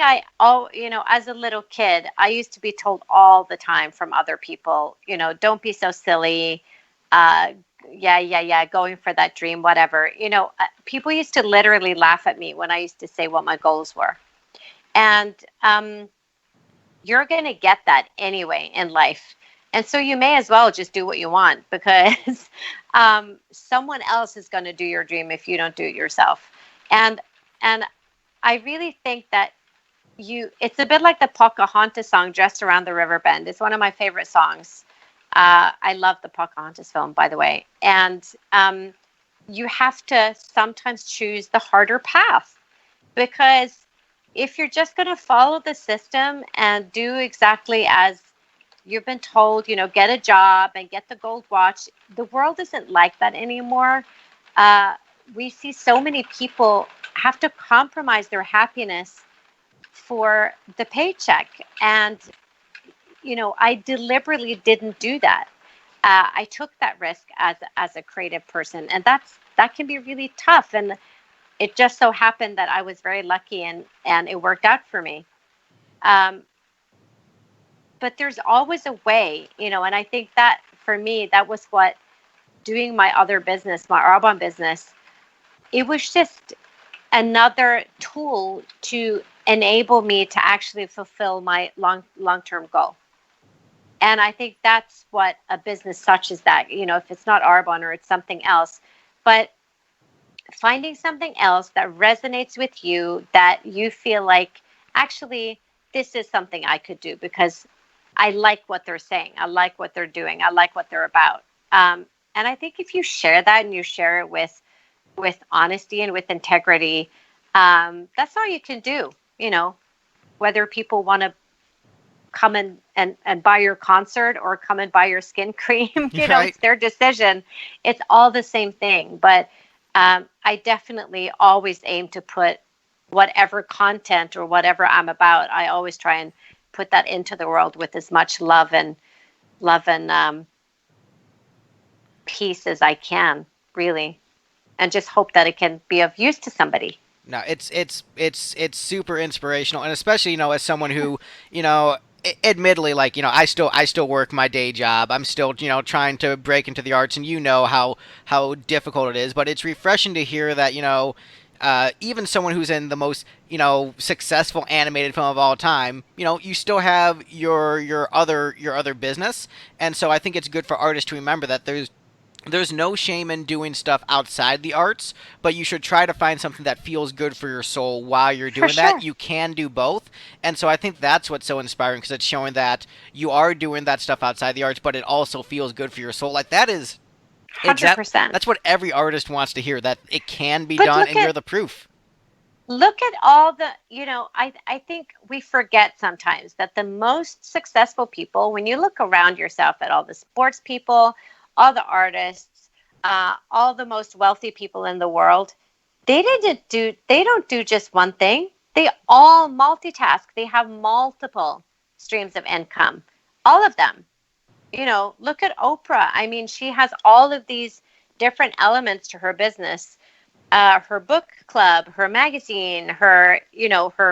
[SPEAKER 2] as a little kid, I used to be told all the time from other people, don't be so silly. Uh, yeah, yeah, yeah, going for that dream, whatever. People used to literally laugh at me when I used to say what my goals were, and you're going to get that anyway in life. And so you may as well just do what you want because someone else is going to do your dream if you don't do it yourself. And and I really think that it's a bit like the Pocahontas song, Dressed Around the River Bend. It's one of my favorite songs. I love the Pocahontas film, by the way. And you have to sometimes choose the harder path because if you're just going to follow the system and do exactly as you've been told, get a job and get the gold watch, the world isn't like that anymore. Uh, we see so many people have to compromise their happiness for the paycheck. And, I deliberately didn't do that. I took that risk as a creative person, and that can be really tough. And it just so happened that I was very lucky and it worked out for me. Um, but there's always a way, and I think that for me, that was what doing my other business, my Arbonne business, it was just another tool to enable me to actually fulfill my long-term goal. And I think that's what a business such as that, if it's not Arbonne or it's something else, but finding something else that resonates with you, that you feel like actually this is something I could do because I like what they're saying, I like what they're doing, I like what they're about. And I think if you share that and you share it with honesty and with integrity, that's all you can do. Whether people want to come and buy your concert or come and buy your skin cream,
[SPEAKER 1] Right.
[SPEAKER 2] it's their decision. It's all the same thing. But I definitely always aim to put whatever content or whatever I'm about, I always try and put that into the world with as much love and peace as I can, really, and just hope that it can be of use to somebody.
[SPEAKER 1] No, it's super inspirational, and especially as someone who you know admittedly, like, I still work my day job. I'm still, trying to break into the arts, and how difficult it is. But it's refreshing to hear that, even someone who's in the most, successful animated film of all time, you still have your other business. And so I think it's good for artists to remember that there's no shame in doing stuff outside the arts, but you should try to find something that feels good for your soul while you're
[SPEAKER 2] For
[SPEAKER 1] doing that.
[SPEAKER 2] sure.
[SPEAKER 1] You can do both. And so I think that's what's so inspiring, because it's showing that you are doing that stuff outside the arts, but it also feels good for your soul. Like, that is exact
[SPEAKER 2] 100%.
[SPEAKER 1] that's what every artist wants to hear, that it can be
[SPEAKER 2] But
[SPEAKER 1] done, and you're the proof.
[SPEAKER 2] look at all the, I think we forget sometimes that the most successful people, when you look around yourself at all the sports people, all the artists, all the most wealthy people in the world, they don't do just one thing. They all multitask. They have multiple streams of income. All of them. Look at Oprah. I mean, she has all of these different elements to her business, her book club, her magazine, her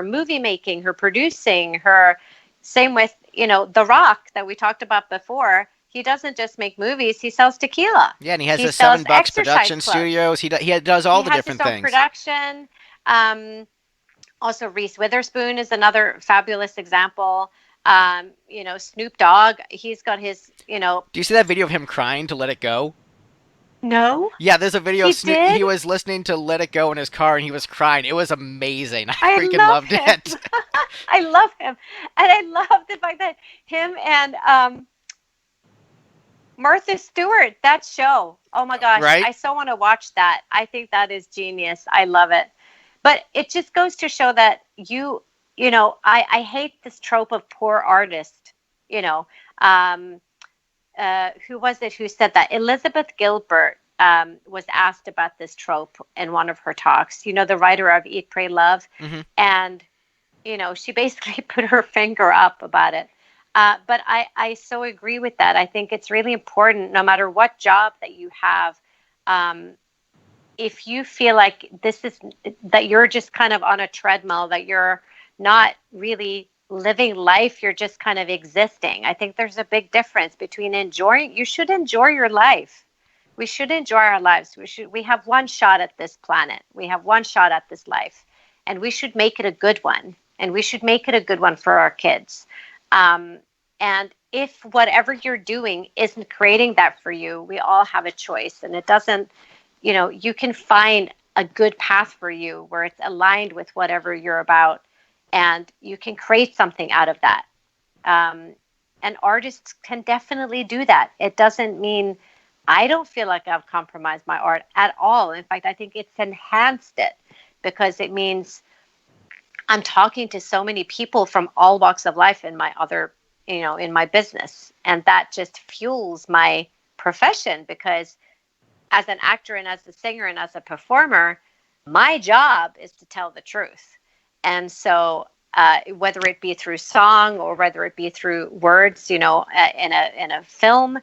[SPEAKER 2] movie making, her producing, her same with, The Rock that we talked about before. He doesn't just make movies, he sells tequila.
[SPEAKER 1] Yeah, and he has
[SPEAKER 2] He
[SPEAKER 1] the
[SPEAKER 2] sells
[SPEAKER 1] $7
[SPEAKER 2] exercise
[SPEAKER 1] production
[SPEAKER 2] clothes.
[SPEAKER 1] studios. He does all
[SPEAKER 2] He
[SPEAKER 1] the
[SPEAKER 2] has his
[SPEAKER 1] different
[SPEAKER 2] own
[SPEAKER 1] things.
[SPEAKER 2] production. Um, Also, Reese Witherspoon is another fabulous example. Snoop Dogg, he's got his.
[SPEAKER 1] Do you see that video of him crying to Let It Go?
[SPEAKER 2] No,
[SPEAKER 1] Yeah, there's a video
[SPEAKER 2] he
[SPEAKER 1] of Snoop.
[SPEAKER 2] did.
[SPEAKER 1] He was listening to Let It Go in his car, and he was crying. It was amazing. I
[SPEAKER 2] I
[SPEAKER 1] freaking
[SPEAKER 2] love
[SPEAKER 1] loved
[SPEAKER 2] him.
[SPEAKER 1] it.
[SPEAKER 2] I love him. And I love the fact that him and Martha Stewart, that show. Oh my gosh,
[SPEAKER 1] Right?
[SPEAKER 2] I so want to watch that. I think that is genius. I love it. But it just goes to show that I hate this trope of poor artist. You know, um, who was it who said that? Elizabeth Gilbert was asked about this trope in one of her talks. The writer of Eat, Pray, Love.
[SPEAKER 1] Hmm.
[SPEAKER 2] And she basically put her finger up about it. But I so agree with that. I think it's really important, no matter what job that you have, um, if you feel like that you're just kind of on a treadmill, that you're not really living life, you're just kind of existing. I think there's a big difference between enjoying. You should enjoy your life. We should enjoy our lives. We have one shot at this planet. We have one shot at this life, and we should make it a good one. And we should make it a good one for our kids. Um, and if whatever you're doing isn't creating that for you, we all have a choice. And it doesn't, you can find a good path for you where it's aligned with whatever you're about. And you can create something out of that. Um, and artists can definitely do that. It doesn't mean I don't feel like I've compromised my art at all. In fact, I think it's enhanced it because it means I'm talking to so many people from all walks of life in my in my business. And that just fuels my profession because as an actor and as a singer and as a performer, my job is to tell the truth. And so, whether it be through song or whether it be through words, in a film,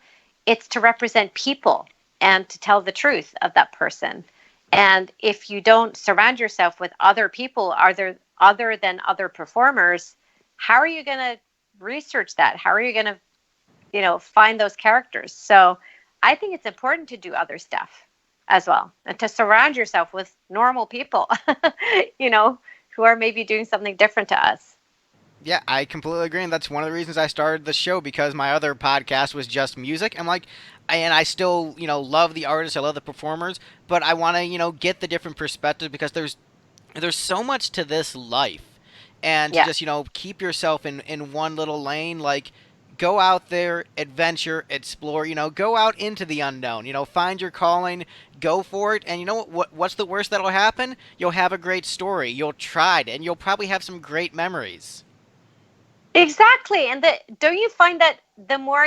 [SPEAKER 2] it's to represent people and to tell the truth of that person. And if you don't surround yourself with other people, other than other performers, how are you going to research that? How are you going to, find those characters? So I think it's important to do other stuff as well and to surround yourself with normal people, you know, who are maybe doing something different to us.
[SPEAKER 1] Yeah, I completely agree, and that's one of the reasons I started the show, because my other podcast was just music. And I still, love the artists, I love the performers, but I want to, get the different perspectives, because there's so much to this life, and to
[SPEAKER 2] Yeah,
[SPEAKER 1] just, keep yourself in one little lane. Like, go out there, adventure, explore, go out into the unknown, find your calling, go for it. And you know what's the worst that'll happen? You'll have a great story, you'll try it, and you'll probably have some great memories.
[SPEAKER 2] exactly. And don't you find that the more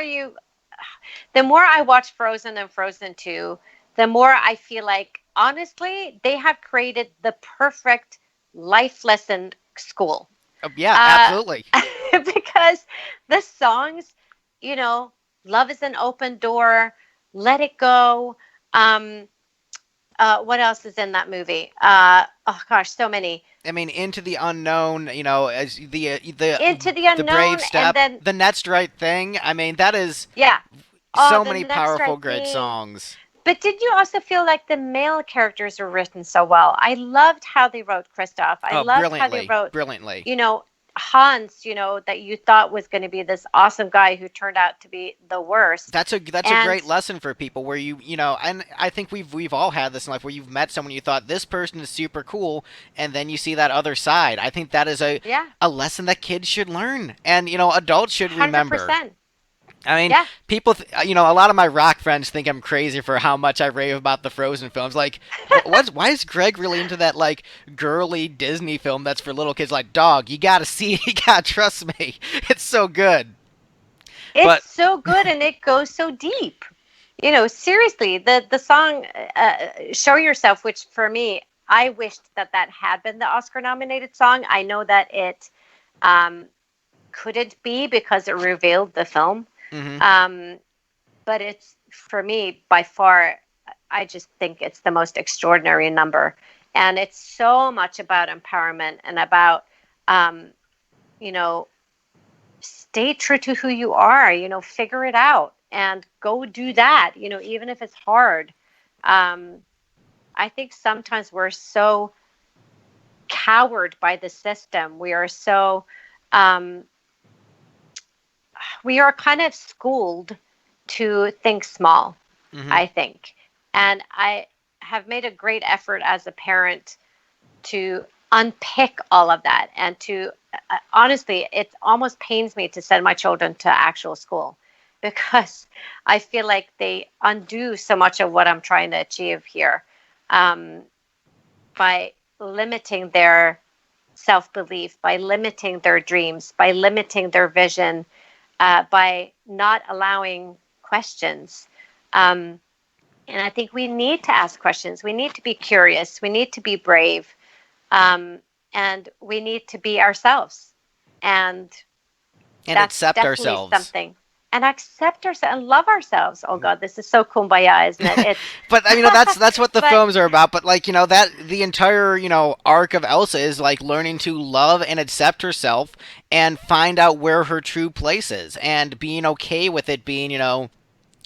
[SPEAKER 2] I watch Frozen and Frozen 2, the more I feel like, honestly, they have created the perfect life lesson school.
[SPEAKER 1] Yeah,
[SPEAKER 2] Uh,
[SPEAKER 1] absolutely.
[SPEAKER 2] because the songs, you know, Love is an Open Door, Let It Go. What else is in that movie? Oh gosh, so many.
[SPEAKER 1] I mean, into the unknown. You know, as
[SPEAKER 2] Into the
[SPEAKER 1] the brave
[SPEAKER 2] unknown, and
[SPEAKER 1] step,
[SPEAKER 2] then
[SPEAKER 1] the next right thing. I mean, that is
[SPEAKER 2] yeah, oh,
[SPEAKER 1] so
[SPEAKER 2] the
[SPEAKER 1] many
[SPEAKER 2] next
[SPEAKER 1] powerful,
[SPEAKER 2] right
[SPEAKER 1] great
[SPEAKER 2] thing.
[SPEAKER 1] songs.
[SPEAKER 2] But did you also feel like the male characters were written so well? I loved how they wrote Kristoff. I
[SPEAKER 1] Oh,
[SPEAKER 2] loved how they
[SPEAKER 1] brilliantly,
[SPEAKER 2] wrote,
[SPEAKER 1] brilliantly.
[SPEAKER 2] you know, Hans, that you thought was going to be this awesome guy who turned out to be the worst.
[SPEAKER 1] That's a
[SPEAKER 2] And
[SPEAKER 1] great lesson for people where and I think we've all had this in life where you've met someone you thought this person is super cool, and then you see that other side. I think that is
[SPEAKER 2] yeah,
[SPEAKER 1] a lesson that kids should learn, and adults should remember.
[SPEAKER 2] 100%.
[SPEAKER 1] I mean,
[SPEAKER 2] Yeah.
[SPEAKER 1] a lot of my rock friends think I'm crazy for how much I rave about the Frozen films. Like, why is Greg really into that, like, girly Disney film that's for little kids? Like, dog, you gotta see it, you gotta trust me. It's so good.
[SPEAKER 2] It's
[SPEAKER 1] But,
[SPEAKER 2] so good and it goes so deep. Seriously, the song "Show Yourself," which for me, I wished that had been the Oscar-nominated song. I know that it um, couldn't be because it revealed the film,
[SPEAKER 1] mhm.
[SPEAKER 2] um, but it's for me by far. I just think it's the most extraordinary number, and it's so much about empowerment and about um, you know stay true to who you are, figure it out and go do that, even if it's hard. Um, I think sometimes we're so cowed by the system. Um, we are kind of schooled to think small,
[SPEAKER 1] Mhm.
[SPEAKER 2] I think. And I have made a great effort as a parent to unpick all of that and to honestly, it almost pains me to send my children to actual school because I feel like they undo so much of what I'm trying to achieve here, um, by limiting their self belief, by limiting their dreams, by limiting their vision, by not allowing questions. Um, and I think we need to ask questions. We need to be curious. We need to be brave. Um, and we need to be ourselves. And
[SPEAKER 1] And
[SPEAKER 2] that's
[SPEAKER 1] accept
[SPEAKER 2] definitely
[SPEAKER 1] ourselves.
[SPEAKER 2] something. And accept ourselves and love ourselves. Oh God, this is so kumbaya, isn't it? It's
[SPEAKER 1] But I mean, that's what the
[SPEAKER 2] but
[SPEAKER 1] films are about. But like that the entire arc of Elsa is like learning to love and accept herself and find out where her true place is and being okay with it being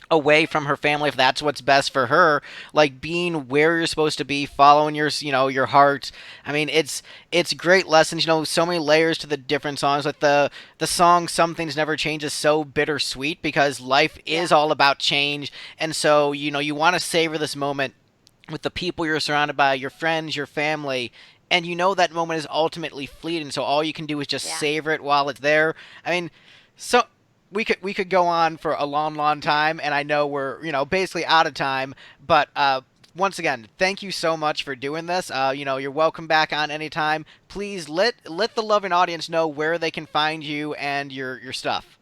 [SPEAKER 1] away from her family if that's what's best for her, like being where you're supposed to be, following your heart. I mean, it's great lessons, so many layers to the different songs. Like the song Some Things Never Change is so bittersweet because life
[SPEAKER 2] yeah,
[SPEAKER 1] is all about change, and so you want to savor this moment with the people you're surrounded by, your friends, your family, and that moment is ultimately fleeting. So all you can do is just
[SPEAKER 2] yeah.
[SPEAKER 1] savor it while it's there. I mean, so we could go on for a long, long time, and I know we're basically out of time. But once again, thank you so much for doing this. You're welcome back on anytime. Please let the loving audience know where they can find you and your stuff.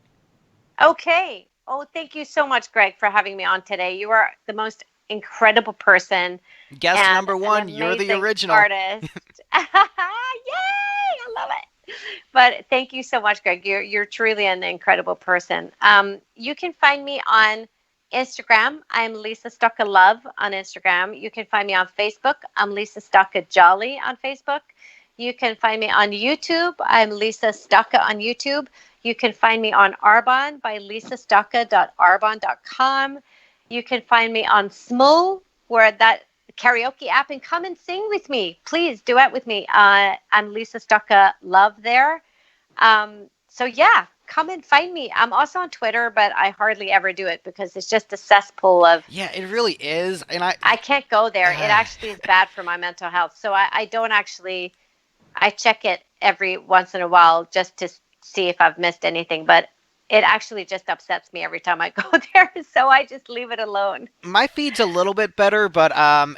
[SPEAKER 2] Okay. Oh, thank you so much, Greg, for having me on today. You are the most incredible person
[SPEAKER 1] Guest
[SPEAKER 2] and
[SPEAKER 1] number
[SPEAKER 2] an
[SPEAKER 1] one, you're the
[SPEAKER 2] amazing
[SPEAKER 1] original.
[SPEAKER 2] artist. Yay! I love it. But thank you so much, Greg. You're truly an incredible person. You can find me on Instagram. I'm Lisa Stokke Love on Instagram. You can find me on Facebook. I'm Lisa Stokke Jolly on Facebook. You can find me on YouTube. I'm Lisa Stokke on YouTube. You can find me on Arbonne by lisastokke.arbonne.com. You can find me on Smule, where that karaoke app, and come and sing with me. Please duet with me. I'm Lisa Stokke Love there. So yeah, come and find me. I'm also on Twitter, but I hardly ever do it because it's just a cesspool of.
[SPEAKER 1] Yeah, it really is, and I.
[SPEAKER 2] I can't go there. It actually is bad for my mental health. So I don't actually. I check it every once in a while just to see if I've missed anything, but it actually just upsets me every time I go there. So I just leave it alone.
[SPEAKER 1] My feed's a little bit better, but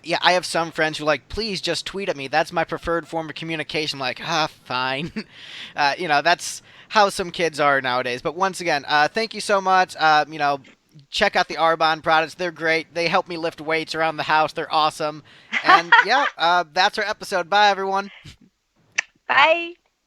[SPEAKER 1] yeah, I have some friends who are like, please just tweet at me. That's my preferred form of communication. I'm like, fine. That's how some kids are nowadays. But once again, thank you so much. Check out the Arbonne products. They're great. They help me lift weights around the house. They're awesome. And yeah, that's our episode. Bye, everyone.
[SPEAKER 2] Bye.